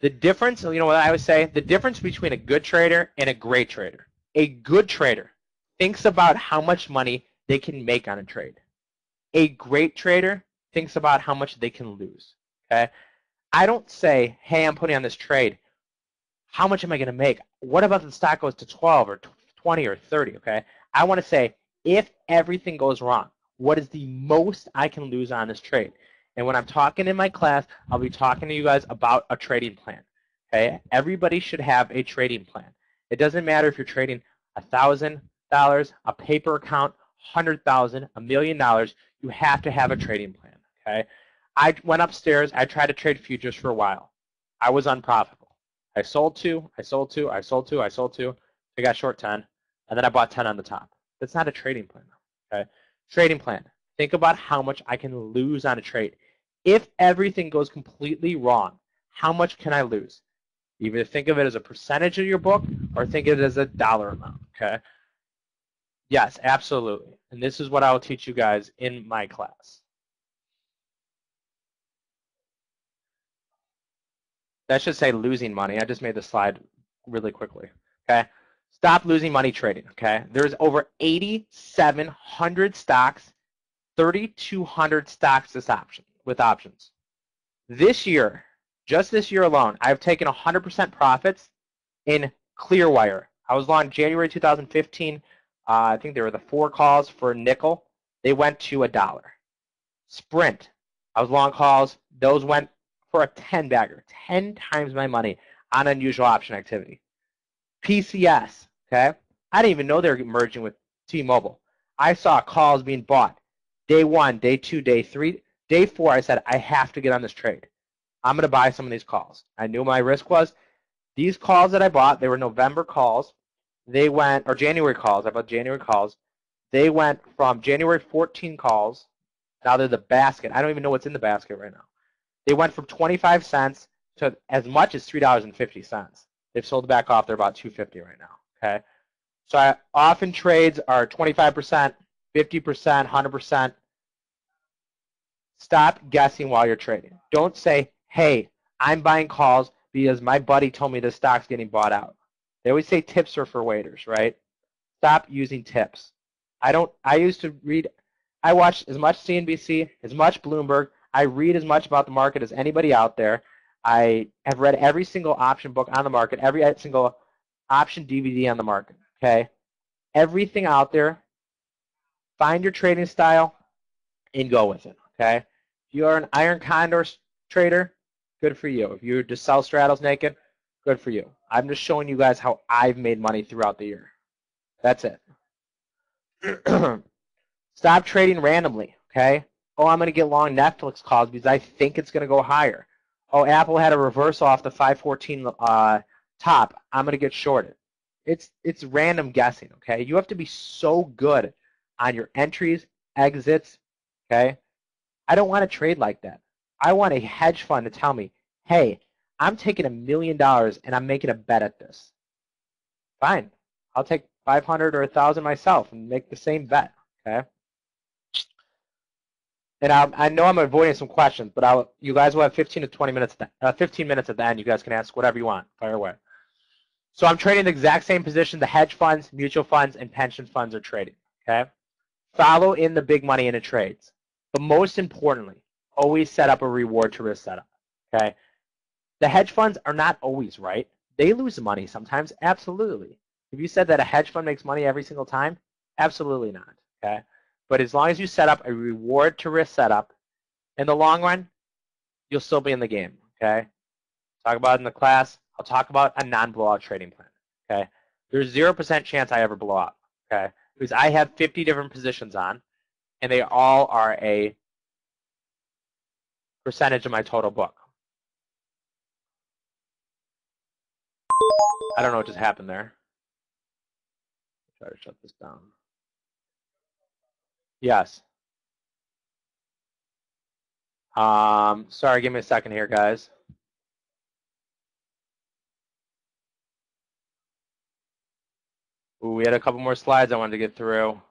The difference, what I always say, the difference between a good trader and a great trader. A good trader thinks about how much money they can make on a trade. A great trader thinks about how much they can lose. Okay? I don't say, hey, I'm putting on this trade. How much am I going to make? What about the stock goes to 12 or 20 or 30? Okay? I want to say, if everything goes wrong, what is the most I can lose on this trade? And when I'm talking in my class, I'll be talking to you guys about a trading plan. Okay? Everybody should have a trading plan. It doesn't matter if you're trading $1,000, a paper account, $100,000, $1 million. You have to have a trading plan. Okay? I went upstairs. I tried to trade futures for a while. I was unprofitable. I sold 2. I got short 10. and then I bought 10 on the top. That's not a trading plan, okay? Trading plan. Think about how much I can lose on a trade. If everything goes completely wrong, how much can I lose? Either think of it as a percentage of your book or think of it as a dollar amount, okay? Yes, absolutely. And this is what I will teach you guys in my class. That should say losing money. I just made the slide really quickly, okay? Stop losing money trading, okay? There's over 8,700 stocks, 3,200 stocks with options. This year, just this year alone, I've taken 100% profits in Clearwire. I was long January 2015. I think there were the 4 calls for nickel. They went to $1. Sprint. I was long calls. Those went for a 10-bagger, 10 times my money on unusual option activity. PCS, okay? I didn't even know they were merging with T-Mobile. I saw calls being bought. Day 1, day 2, day 3, day 4, I said, I have to get on this trade. I'm going to buy some of these calls. I knew my risk was. These calls that I bought, they were November calls. They went, or January calls. I bought January calls. They went from January 14 calls. Now they're the basket. I don't even know what's in the basket right now. They went from 25 cents to as much as $3.50. They've sold back off. They're about $2.50 right now. Okay, so I often trades are 25%, 50%, 100%. Stop guessing while you're trading. Don't say, "Hey, I'm buying calls because my buddy told me this stock's getting bought out." They always say tips are for waiters, right? Stop using tips. I used to read. I watched as much CNBC, as much Bloomberg. I read as much about the market as anybody out there. I have read every single option book on the market, every single option DVD on the market, okay? Everything out there. Find your trading style and go with it, okay? If you are an iron condor trader, good for you. If you just sell straddles naked, good for you. I'm just showing you guys how I've made money throughout the year. That's it. Stop trading randomly, okay? Oh, I'm going to get long Netflix calls because I think it's going to go higher. Oh, Apple had a reversal off the 514 top. I'm going to get shorted. It's random guessing, okay? You have to be so good on your entries, exits, okay? I don't want to trade like that. I want a hedge fund to tell me, hey, I'm taking $1 million and I'm making a bet at this. Fine. I'll take 500 or 1,000 myself and make the same bet, okay? And I know I'm avoiding some questions, but you guys will have 15 to 20 minutes, 15 minutes at the end. You guys can ask whatever you want. Fire away. So I'm trading the exact same position the hedge funds, mutual funds, and pension funds are trading, okay? Follow in the big money in the trades. But most importantly, always set up a reward to risk setup, okay? The hedge funds are not always right. They lose money sometimes, absolutely. If you said that a hedge fund makes money every single time, absolutely not, okay? But as long as you set up a reward to risk setup, in the long run, you'll still be in the game, okay? Talk about it in the class. I'll talk about a non-blowout trading plan, okay? There's 0% chance I ever blow out, okay? Because I have 50 different positions on, and they all are a percentage of my total book. I don't know what just happened there. Try to shut this down. Yes. Sorry, give me a second here, guys. Ooh, we had a couple more slides I wanted to get through.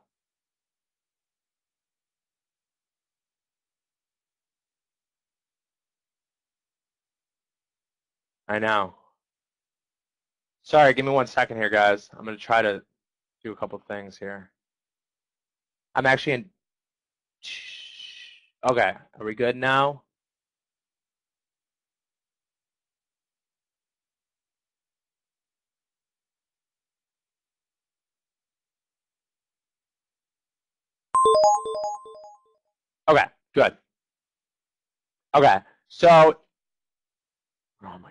I know. Sorry, give me 1 second here, guys. I'm going to try to do a couple things here. I'm actually in. Okay, are we good now? Okay, good. Okay, so, oh my God.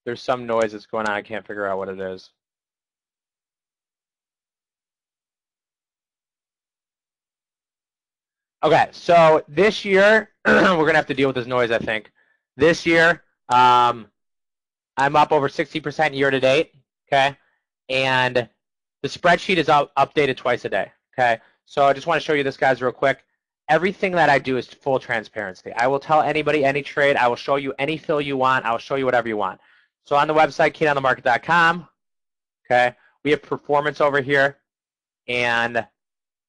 There's some noise that's going on. I can't figure out what it is. Okay, so this year, we're going to have to deal with this noise, I think. This year, I'm up over 60% year to date, okay? And The spreadsheet is updated twice a day, okay? So I just want to show you this, guys, real quick. Everything that I do is full transparency. I will tell anybody any trade. I will show you any fill you want. I will show you whatever you want. So on the website, KeeneOnTheMarket.com, okay, we have performance over here and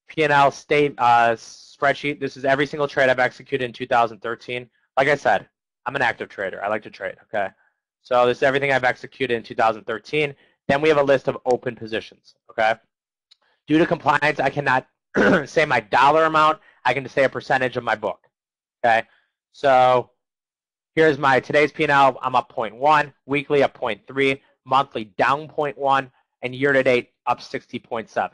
P&L spreadsheet. This is every single trade I've executed in 2013. Like I said, I'm an active trader. I like to trade, okay? So this is everything I've executed in 2013. Then we have a list of open positions, okay? Due to compliance, I cannot say my dollar amount. I can just say a percentage of my book, okay? So here's my today's P&L. I'm up 0.1, weekly up 0.3, monthly down 0.1, and year-to-date up 60.7,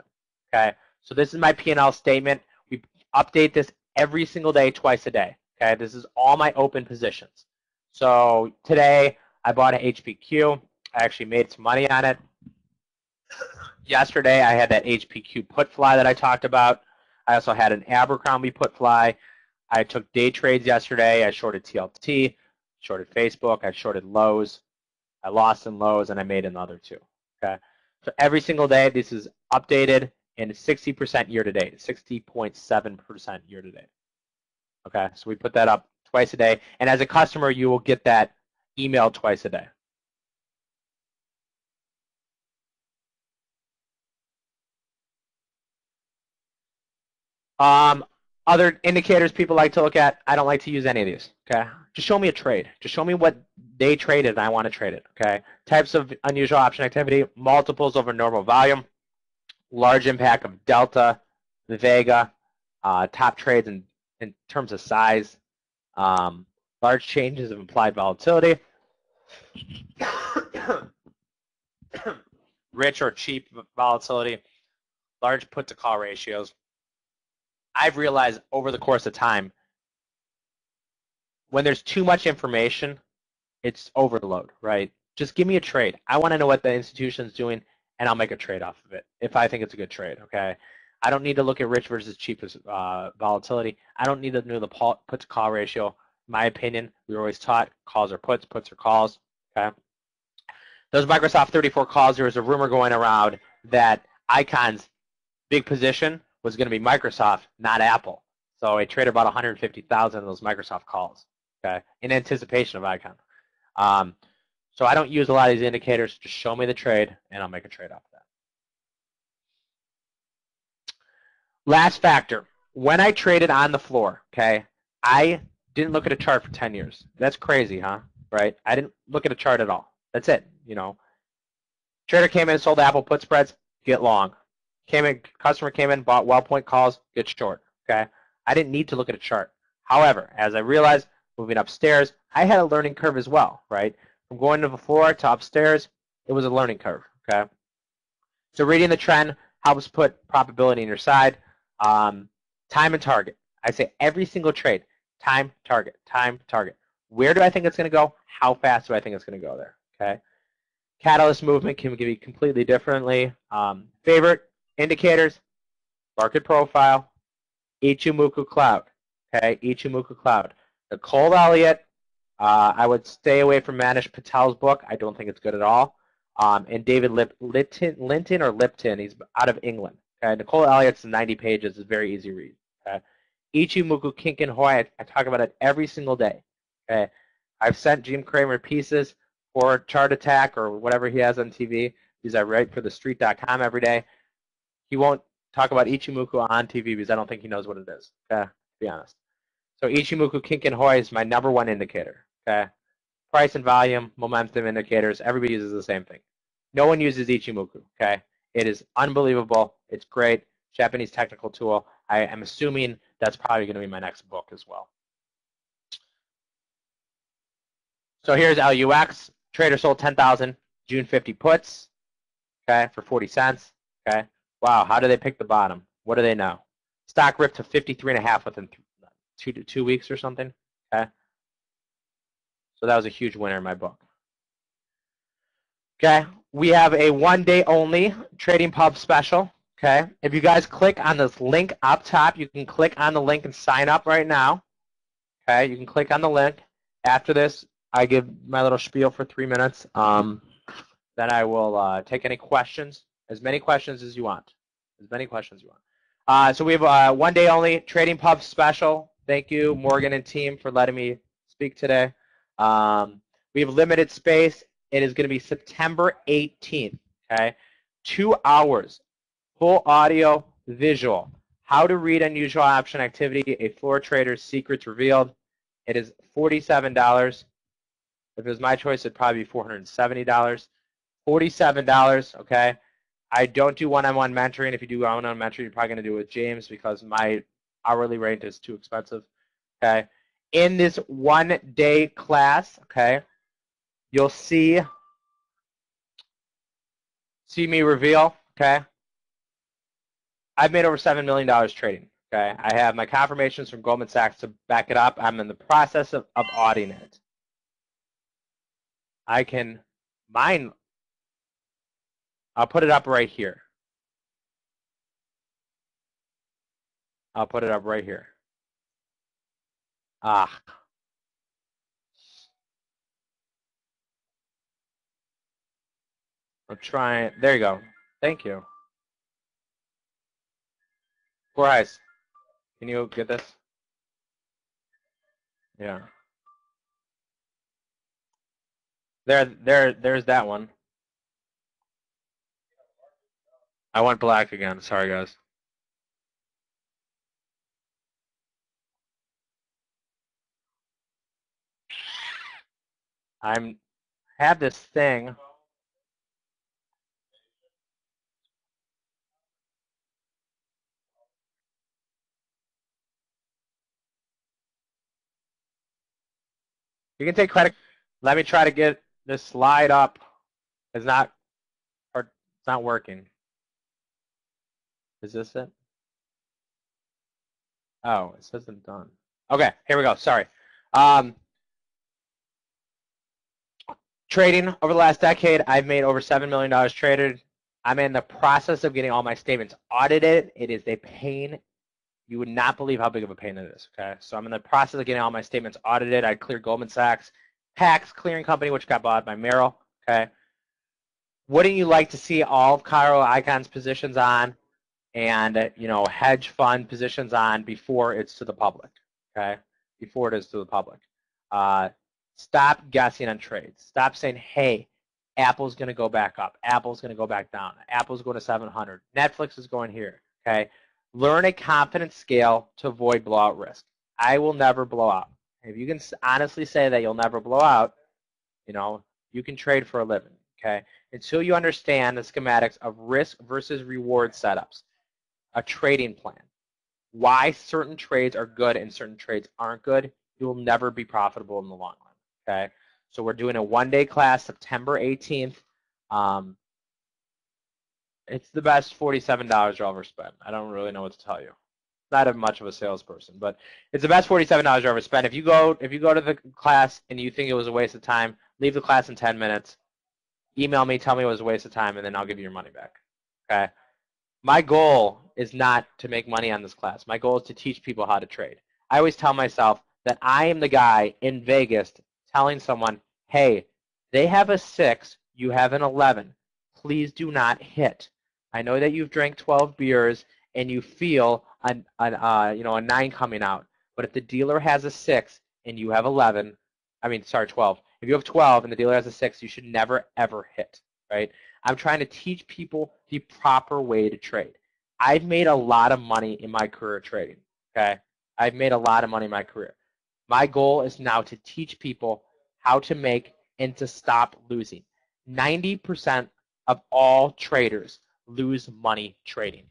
okay? So this is my P&L statement. We update this every single day, twice a day, okay? This is all my open positions. So today, I bought an HPQ. I actually made some money on it. Yesterday, I had that HPQ put fly that I talked about. I also had an Abercrombie put fly. I took day trades yesterday. I shorted TLT, shorted Facebook. I shorted Lowe's. I lost in Lowe's, and I made another two. Okay. So every single day, this is updated, and it's 60% year-to-date, 60.7% year-to-date. Okay. So we put that up twice a day. And as a customer, you will get that email twice a day. Other indicators people like to look at, I don't like to use any of these, okay? Just show me a trade. Just show me what they traded and I want to trade it, okay? Types of unusual option activity, multiples over normal volume, large impact of delta, the Vega, top trades in terms of size, large changes of implied volatility, rich or cheap volatility, large put to call ratios. I've realized over the course of time, when there's too much information, it's overload, right? Just give me a trade. I want to know what the institution's doing, and I'll make a trade off of it if I think it's a good trade, okay? I don't need to look at rich versus cheap volatility. I don't need to know the put-to-call ratio. In my opinion, we were always taught calls are puts, puts are calls, okay? Those Microsoft 34 calls, there was a rumor going around that Icon's big position was going to be Microsoft, not Apple. So I traded about 150,000 of those Microsoft calls, okay, in anticipation of Icon. So I don't use a lot of these indicators. Just show me the trade, and I'll make a trade off of that. Last factor. When I traded on the floor, okay, I didn't look at a chart for 10 years. That's crazy, huh? Right? I didn't look at a chart at all. That's it, you know. Trader came in, sold Apple put spreads, get long. Customer came in, bought WellPoint calls, get short, okay? I didn't need to look at a chart. However, as I realized, moving upstairs, I had a learning curve as well, right? From going to the floor to upstairs, it was a learning curve, okay? So reading the trend helps put probability in your side. Time and target. I say every single trade, time, target, time, target. Where do I think it's going to go? How fast do I think it's going to go there, okay? Catalyst movement can be completely differently. Favorite indicators, market profile, Ichimoku cloud. Okay, Ichimoku cloud. Nicole Elliott, I would stay away from Manish Patel's book. I don't think it's good at all. And David Linton or Lipton, he's out of England. Okay, Nicole Elliott's 90 pages, is very easy to read. Okay, Ichimoku Kinkin Hoi, I talk about it every single day. Okay, I've sent Jim Cramer pieces for Chart Attack or whatever he has on TV. These I write for TheStreet.com every day. He won't talk about Ichimoku on TV because I don't think he knows what it is, okay, to be honest. So Ichimoku Kinkin Hoi is my #1 indicator, okay? Price and volume, momentum indicators, everybody uses the same thing. No one uses Ichimoku, okay? It is unbelievable. It's great. Japanese technical tool. I am assuming that's probably going to be my next book as well. So here's LUX. Trader sold 10,000 June 50 puts, okay, for 40 cents, okay? Wow, how do they pick the bottom? What do they know? Stock ripped to 53.5 within 2 weeks or something, okay? So that was a huge winner in my book. Okay, we have a 1-day only TradingPub special, okay? If you guys click on this link up top, you can click on the link and sign up right now, okay? You can click on the link. After this, I give my little spiel for 3 minutes. Then I will take any questions As many questions as you want. As many questions as you want. So we have one day only TradingPub special. Thank you, Morgan and team, for letting me speak today. We have limited space. It is going to be September 18th. Okay, 2 hours, full audio, visual. How to read unusual option activity, a floor trader's secrets revealed. It is $47. If it was my choice, it'd probably be $470. $47, okay? I don't do one-on-one mentoring. If you do one-on-one mentoring, you're probably going to do it with James because my hourly rate is too expensive, okay? In this one-day class, okay, you'll see me reveal, okay? I've made over $7 million trading, okay? I have my confirmations from Goldman Sachs to back it up. I'm in the process of auditing it. I can mine. I'll put it up right here. I'll put it up right here. I'm trying. There you go. Thank you. Four eyes. Can you get this? Yeah. There's that one. I went black again. Sorry, guys. Have this thing. You can take credit. Let me try to get this slide up. It's not working. Is this it? Oh, it says I'm done. Okay, here we go. Sorry. Trading over the last decade, I've made over $7 million traded. I'm in the process of getting all my statements audited. It is a pain. You would not believe how big of a pain it is. Okay, so I'm in the process of getting all my statements audited. I cleared Goldman Sachs, Pax Clearing Company, which got bought by Merrill. Okay, wouldn't you like to see all of Cairo Icon's positions on, and hedge fund positions on before it's to the public? Okay, before it is to the public. Stop guessing on trades. Stop saying, hey, Apple's going to go back up. Apple's going to go back down. Apple's going to 700. Netflix is going here. Okay. Learn a confidence scale to avoid blowout risk. I will never blow out. If you can honestly say that you'll never blow out, you can trade for a living. Okay. Until you understand the schematics of risk versus reward setups, a trading plan, why certain trades are good and certain trades aren't good, you will never be profitable in the long run. Okay, so we're doing a one-day class, September 18th. It's the best $47 you'll ever spend. I don't really know what to tell you. Not much of a salesperson, but it's the best $47 you'll ever spend. If you go to the class and you think it was a waste of time, leave the class in 10 minutes. Email me, tell me it was a waste of time, and then I'll give you your money back. Okay. My goal is not to make money on this class. My goal is to teach people how to trade. I always tell myself that I am the guy in Vegas telling someone, hey, they have a 6, you have an 11. Please do not hit. I know that you've drank 12 beers and you feel a 9 coming out. But if the dealer has a 6 and you have 12. If you have 12 and the dealer has a 6, you should never, ever hit, right? I'm trying to teach people the proper way to trade. I've made a lot of money in my career trading, okay? I've made a lot of money in my career. My goal is now to teach people how to make and to stop losing. 90% of all traders lose money trading.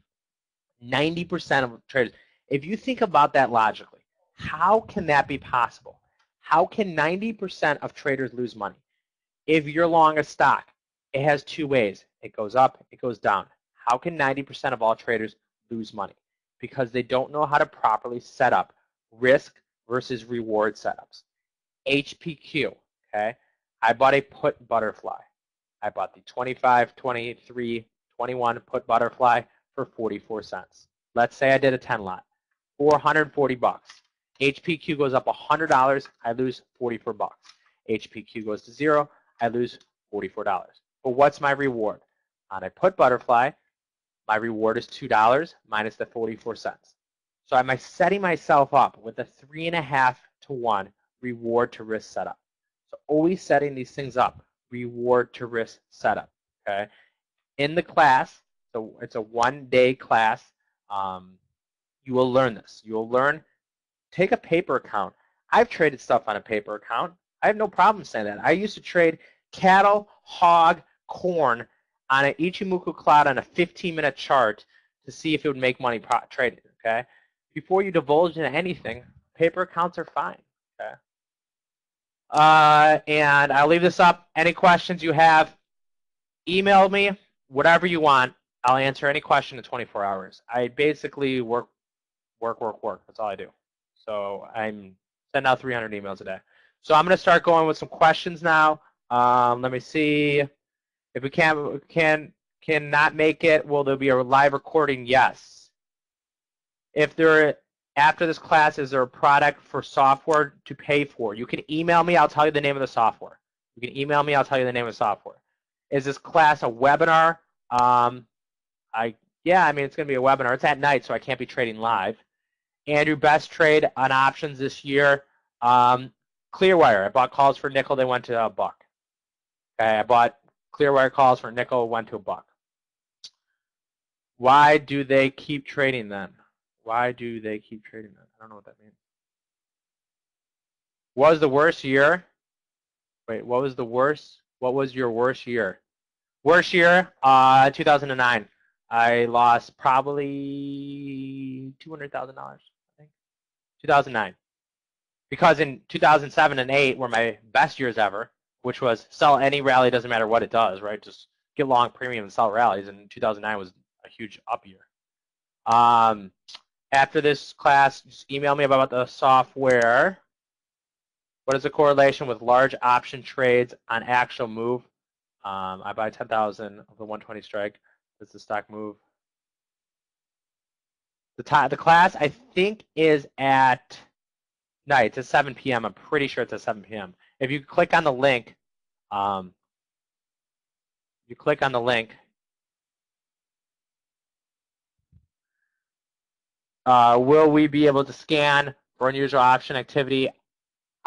90% of traders. If you think about that logically, how can that be possible? How can 90% of traders lose money? If you're long a stock, it has two ways. It goes up, it goes down. How can 90% of all traders lose money? Because they don't know how to properly set up risk versus reward setups. HPQ, okay? I bought a put butterfly. I bought the 25, 23, 21 put butterfly for 44 cents. Let's say I did a 10 lot, 440 bucks. HPQ goes up $100, I lose 44 bucks. HPQ goes to 0, I lose $44. But what's my reward? On a put butterfly, my reward is $2 minus the 44 cents. So am I setting myself up with a 3.5 to 1 reward to risk setup? So always setting these things up, reward to risk setup. Okay. In the class, so it's a one-day class. You will learn this. You will learn. Take a paper account. I've traded stuff on a paper account. I have no problem saying that. I used to trade cattle, hog, corn on an Ichimoku cloud on a 15-minute chart to see if it would make money trading. Okay. Before you divulge into anything, paper accounts are fine. Okay. And I'll leave this up. Any questions you have, email me, whatever you want. I'll answer any question in 24 hours. I basically work. That's all I do. So I'm sending out 300 emails a day. So I'm going to start going with some questions now. Let me see if we cannot make it. Will there be a live recording? Yes. If there after this class, is there a product for software to pay for? You can email me. I'll tell you the name of the software. You can email me. I'll tell you the name of the software. Is this class a webinar? Yeah, I mean, it's going to be a webinar. It's at night, so I can't be trading live. Andrew, best trade on options this year. Clearwire. I bought calls for nickel. They went to $1. Okay, I bought Clearwire calls for nickel. Went to $1. Why do they keep trading then? Why do they keep trading then? I don't know what that means. What was the worst year? Wait, what was the worst? What was your worst year? Worst year, 2009. I lost probably $200,000, I think. 2009. Because in 2007 and 8 were my best years ever, which was sell any rally, doesn't matter what it does, right? Just get long premium and sell rallies. And 2009 was a huge up year. After this class, just email me about the software. What is the correlation with large option trades on actual move? I buy 10,000 of the 120 strike. Does the stock move? The class, I think, is at night. It's at 7 p.m. I'm pretty sure it's at 7 p.m. If you click on the link, will we be able to scan for unusual option activity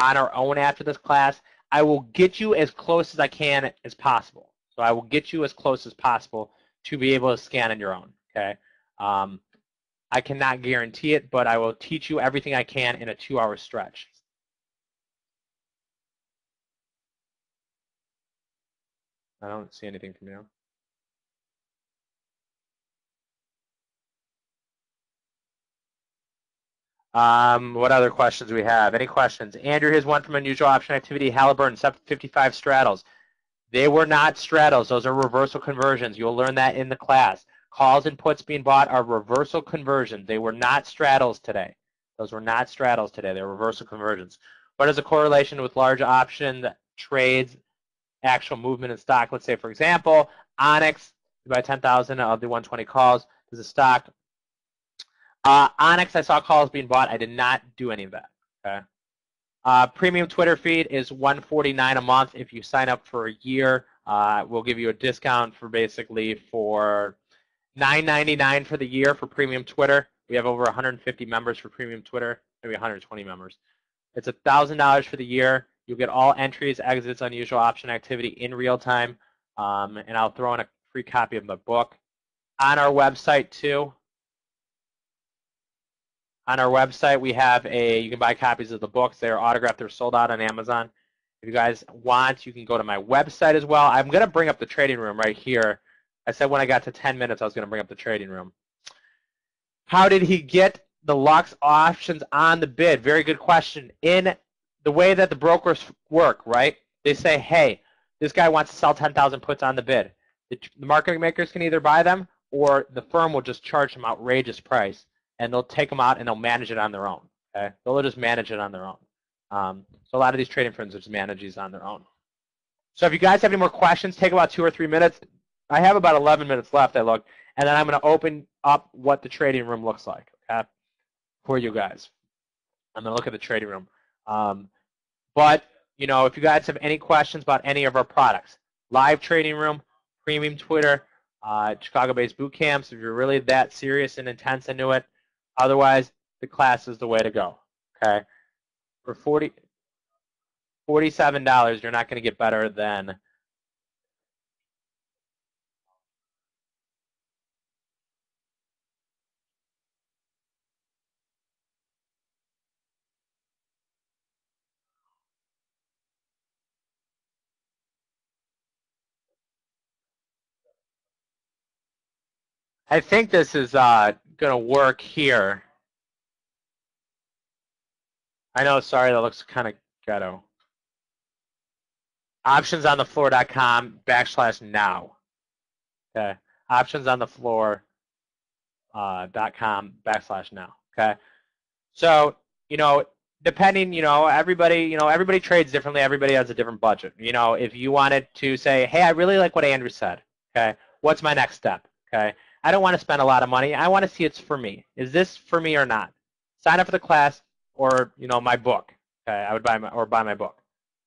on our own after this class? I will get you as close as I can as possible. So I will get you as close as possible to be able to scan on your own. Okay. I cannot guarantee it, but I will teach you everything I can in a 2-hour stretch. I don't see anything from you. What other questions do we have? Any questions? Andrew, here's one from unusual option activity. Halliburton, 755 straddles. They were not straddles. Those are reversal conversions. You'll learn that in the class. Calls and puts being bought are reversal conversions. They were not straddles today. Those were not straddles today. They're reversal conversions. What is the correlation with large option trades, actual movement in stock? Let's say, for example, Onyx, you buy 10,000 of the 120 calls. Does the stock? Onyx, I saw calls being bought. I did not do any of that. Okay. Premium Twitter feed is $149 a month. If you sign up for a year, we'll give you a discount for basically for $9.99 for the year for premium Twitter. We have over 150 members for premium Twitter, maybe 120 members. It's $1,000 for the year. You'll get all entries, exits, unusual option activity in real time, and I'll throw in a free copy of my book. On our website too. On our website, we have you can buy copies of the books. They're autographed. They're sold out on Amazon. If you guys want, you can go to my website as well. I'm going to bring up the trading room right here. I said when I got to 10 minutes, I was going to bring up the trading room. How did he get the Lux options on the bid? Very good question. In the way that the brokers work, right? They say, hey, this guy wants to sell 10,000 puts on the bid. The market makers can either buy them or the firm will just charge them outrageous price, and they'll take them out and they'll manage it on their own. Okay? They'll just manage it on their own. So a lot of these trading firms just manage these on their own. So if you guys have any more questions, take about 2 or 3 minutes. I have about 11 minutes left, I look, and then I'm going to open up what the trading room looks like, okay, for you guys. I'm going to look at the trading room. But, you know, if you guys have any questions about any of our products, live trading room, premium Twitter, Chicago-based boot camps if you're really that serious and intense into it. Otherwise, the class is the way to go. Okay, for $47, you're not going to get better than. I think this is going to work here. I know, sorry, that looks kind of ghetto. Optionsonthefloor.com/now. Okay, optionsonthefloor.com/now. Okay, so depending, everybody trades differently. Everybody has a different budget. If you wanted to say, hey, I really like what Andrew said. Okay, what's my next step? Okay, I don't want to spend a lot of money. I want to see it's for me. Is this for me or not? Sign up for the class or my book. Okay, I would buy my book.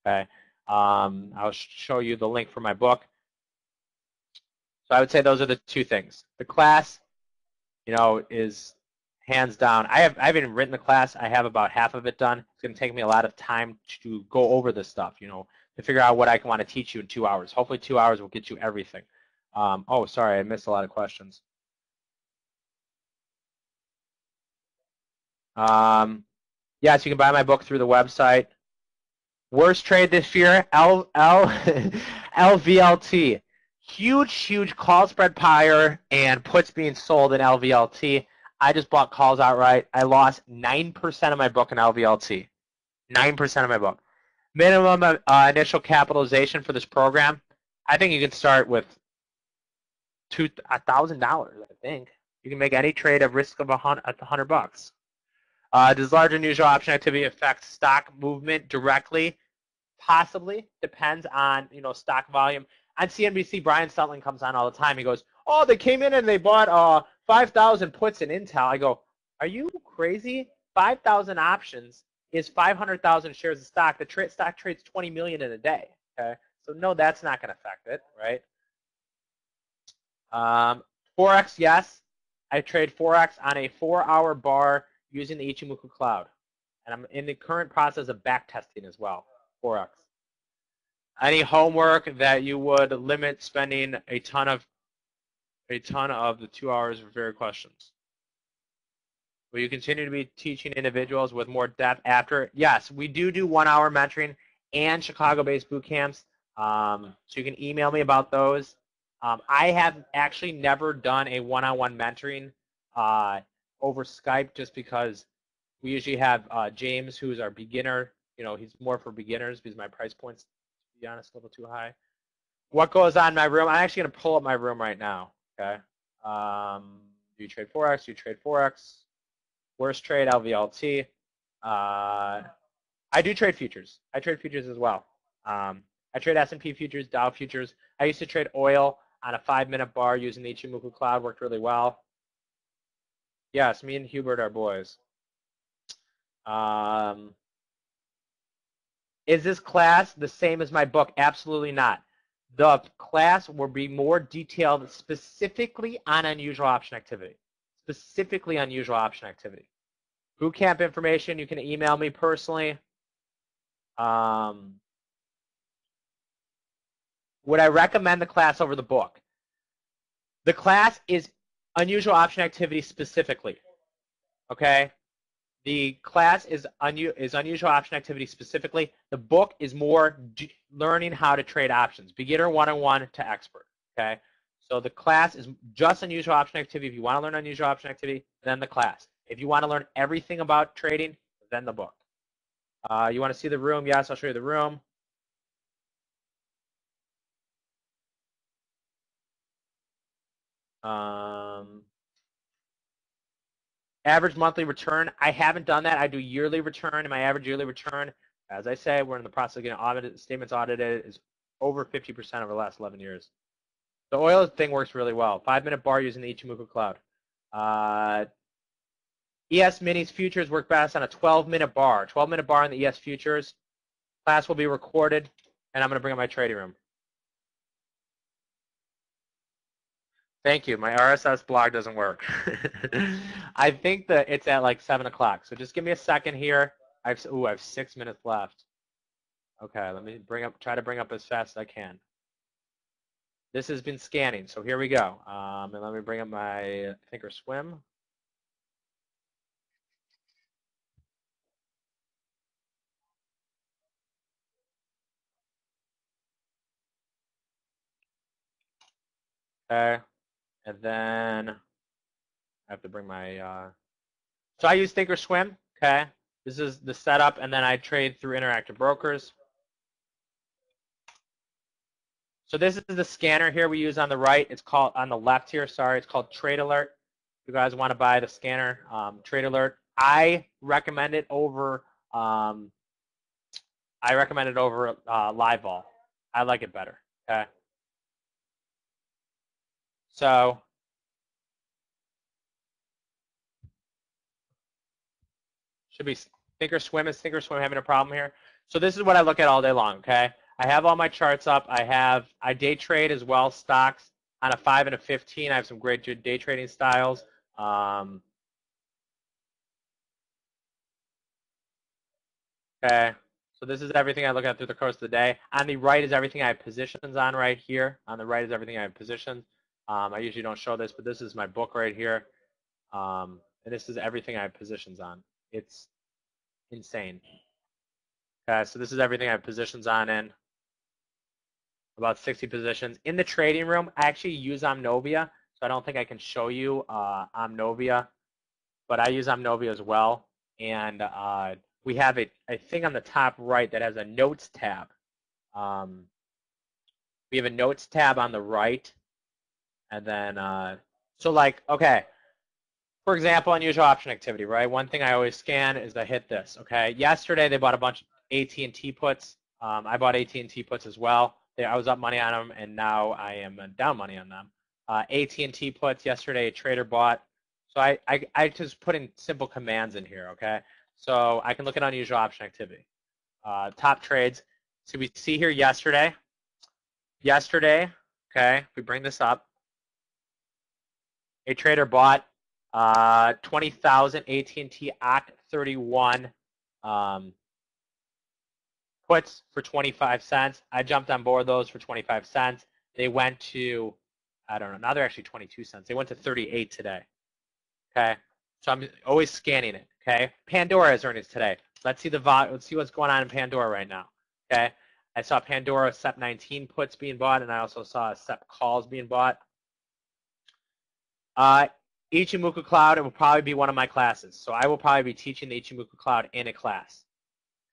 Okay, I'll show you the link for my book. So I would say those are the two things. The class, is hands down. I haven't even written the class. I have about half of it done. It's going to take me a lot of time to go over this stuff, to figure out what I want to teach you in 2 hours. Hopefully 2 hours will get you everything. Oh, sorry, I missed a lot of questions. Yes, you can buy my book through the website. Worst trade this year, LVLT. Huge call spread pyre and puts being sold in LVLT. I just bought calls outright. I lost 9% of my book in LVLT. 9% of my book. Minimum initial capitalization for this program, I think you can start with $1,000, I think. You can make any trade at risk of $100. Does large unusual option activity affect stock movement directly? Possibly. Depends on, stock volume. On CNBC, Brian Stutling comes on all the time. He goes, oh, they came in and they bought 5,000 puts in Intel. I go, are you crazy? 5,000 options is 500,000 shares of stock. The stock trades 20 million in a day. Okay, so no, that's not going to affect it, right? Forex, yes. I trade Forex on a 4-hour bar using the Ichimoku cloud, and I'm in the current process of back testing as well. Forex. Any homework that you would limit spending a ton of the 2 hours for fair questions? Will you continue to be teaching individuals with more depth after? Yes, we do 1-hour mentoring and Chicago-based boot camps. So you can email me about those. I have actually never done a one-on-one mentoring over Skype just because we usually have James, who's our beginner. He's more for beginners because my price point's, to be honest, a little too high. What goes on in my room? I'm actually going to pull up my room right now. Okay. Do you trade Forex? Do you trade Forex? Worst trade, LVLT. I do trade futures. I trade futures as well. I trade S&P futures, Dow futures. I used to trade oil on a 5-minute bar using the Ichimoku cloud. Worked really well. Yes, me and Hubert are boys. Is this class the same as my book? Absolutely not. The class will be more detailed specifically on unusual option activity. Specifically unusual option activity. Bootcamp information, you can email me personally. Would I recommend the class over the book? The class is unusual option activity specifically. Okay? The class is unusual option activity specifically. The book is more learning how to trade options, beginner 101 to expert. Okay, so the class is just unusual option activity. If you want to learn unusual option activity, then the class. If you want to learn everything about trading, then the book. You want to see the room? Yes, I'll show you the room. Average monthly return, I haven't done that. I do yearly return, and my average yearly return, as I say, we're in the process of getting audited. Statements audited is over 50% over the last 11 years. The oil thing works really well. 5-minute bar using the Ichimoku cloud. ES Minis futures work best on a 12-minute bar. 12-minute bar on the ES futures. Class will be recorded, and I'm going to bring up my trading room. Thank you. My RSS blog doesn't work. I think that it's at like 7 o'clock. So just give me a second here. I have 6 minutes left. Okay, let me try to bring up as fast as I can. This has been scanning, so here we go. And let me bring up my Thinkorswim. Okay, and then I have to bring my. So I use Thinkorswim. Okay, this is the setup, and then I trade through Interactive Brokers. So this is the scanner here we use on the right. It's called on the left here. Sorry, it's called Trade Alert. If you guys want to buy the scanner, Trade Alert. I recommend it over. LiveVol. I like it better. Okay. So should be Thinkorswim. Is Thinkorswim having a problem here? So this is what I look at all day long. Okay. I have all my charts up. I day trade as well, stocks on a 5 and a 15. I have some great day trading styles. Okay, so this is everything I look at through the course of the day. On the right is everything I have positions on right here. On the right is everything I have positions. I usually don't show this, but this is my book right here. And this is everything I have positions on. It's insane. Okay, so this is everything I have positions on in. About 60 positions. In the trading room, I actually use Omnovia, so I don't think I can show you Omnovia, but I use Omnovia as well. And we have a thing on the top right that has a notes tab. We have a notes tab on the right. And then, so like, okay, for example, unusual option activity, right? One thing I always scan is I hit this, okay? Yesterday, they bought a bunch of AT&T puts. I bought AT&T puts as well. I was up money on them, and now I am down money on them. AT&T puts yesterday, a trader bought. So I just put in simple commands in here, okay? So I can look at unusual option activity. Top trades. So we see here yesterday, okay, if we bring this up, a trader bought 20,000 AT&T OCT 31 puts for 25 cents. I jumped on board those for 25 cents. They went to, I don't know, now they're actually 22 cents. They went to 38 today. Okay, so I'm always scanning it. Okay, Pandora has earnings today. Let's see let's see what's going on in Pandora right now. Okay, I saw Pandora SEP 19 puts being bought, and I also saw SEP calls being bought. Ichimoku Cloud, it will probably be one of my classes. So I will probably be teaching the Ichimoku Cloud in a class.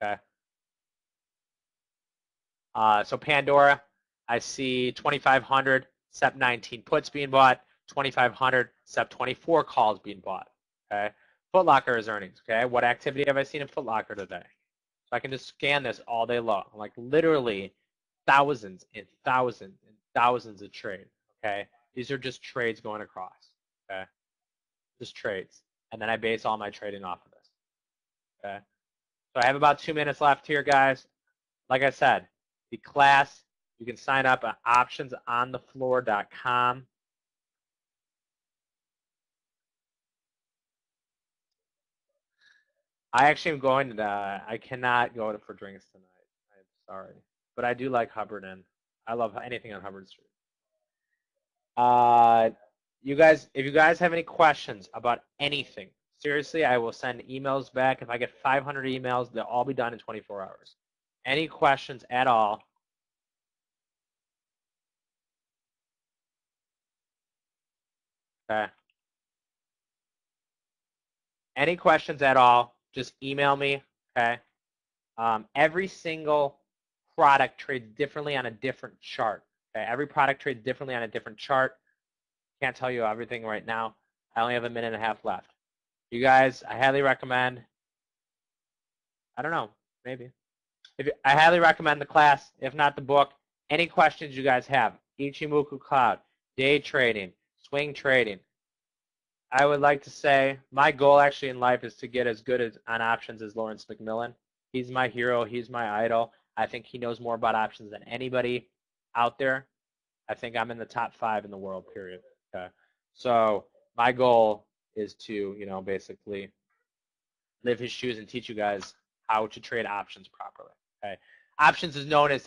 Okay. So Pandora, I see 2,500 SEP 19 puts being bought, 2,500 SEP 24 calls being bought. Okay. Foot Locker is earnings. Okay. What activity have I seen in Foot Locker today? So I can just scan this all day long, like literally thousands and thousands and thousands of trades. Okay. These are just trades going across. Okay. Just trades. And then I base all my trading off of this. Okay. So I have about 2 minutes left here, guys. Like I said, the class, you can sign up at optionsonthefloor.com. I actually am going to, I cannot go for drinks tonight. I'm sorry. But I do like Hubbard, and I love anything on Hubbard Street. You guys, if you guys have any questions about anything, seriously, I will send emails back. If I get 500 emails, they'll all be done in 24 hours. Any questions at all? Okay. Any questions at all, just email me, okay? Every single product trades differently on a different chart. Okay? Every product trades differently on a different chart. Can't tell you everything right now. I only have a minute and a half left. You guys, I highly recommend, I don't know, maybe. I highly recommend the class, if not the book. Any questions you guys have, Ichimoku Cloud, day trading, swing trading, I would like to say my goal actually in life is to get as good as on options as Lawrence McMillan. He's my hero. He's my idol. I think he knows more about options than anybody out there. I think I'm in the top 5 in the world, period. Okay. So my goal is to, you know, basically live his shoes and teach you guys how to trade options properly. Okay. Options is known as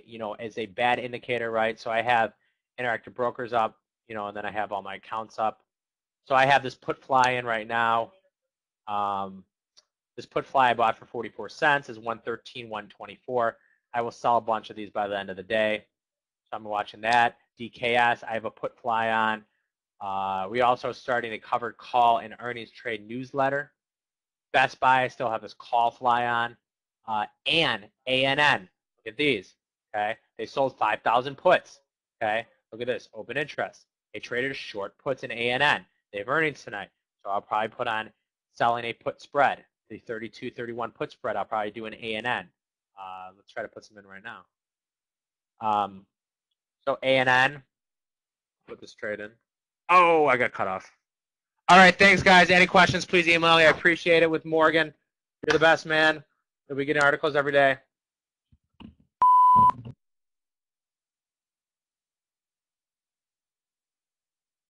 you know, as a bad indicator, right? So I have Interactive Brokers up, you know, and then I have all my accounts up. So I have this put fly in right now. This put fly I bought for 44 cents is 113, 124. I will sell a bunch of these by the end of the day. So I'm watching that. DKS, I have a put fly on. We also are starting a covered call and earnings trade newsletter. Best Buy, I still have this call fly on. And ANN, look at these, okay? They sold 5,000 puts, okay? Look at this, open interest. They traded short puts in ANN. They have earnings tonight, so I'll probably put on selling a put spread. The 32-31 put spread, I'll probably do an ANN. Let's try to put some in right now. So ANN, put this trade in. Oh, I got cut off. All right, thanks, guys. Any questions, please email me. I appreciate it with Morgan. You're the best, man. You'll be getting articles every day.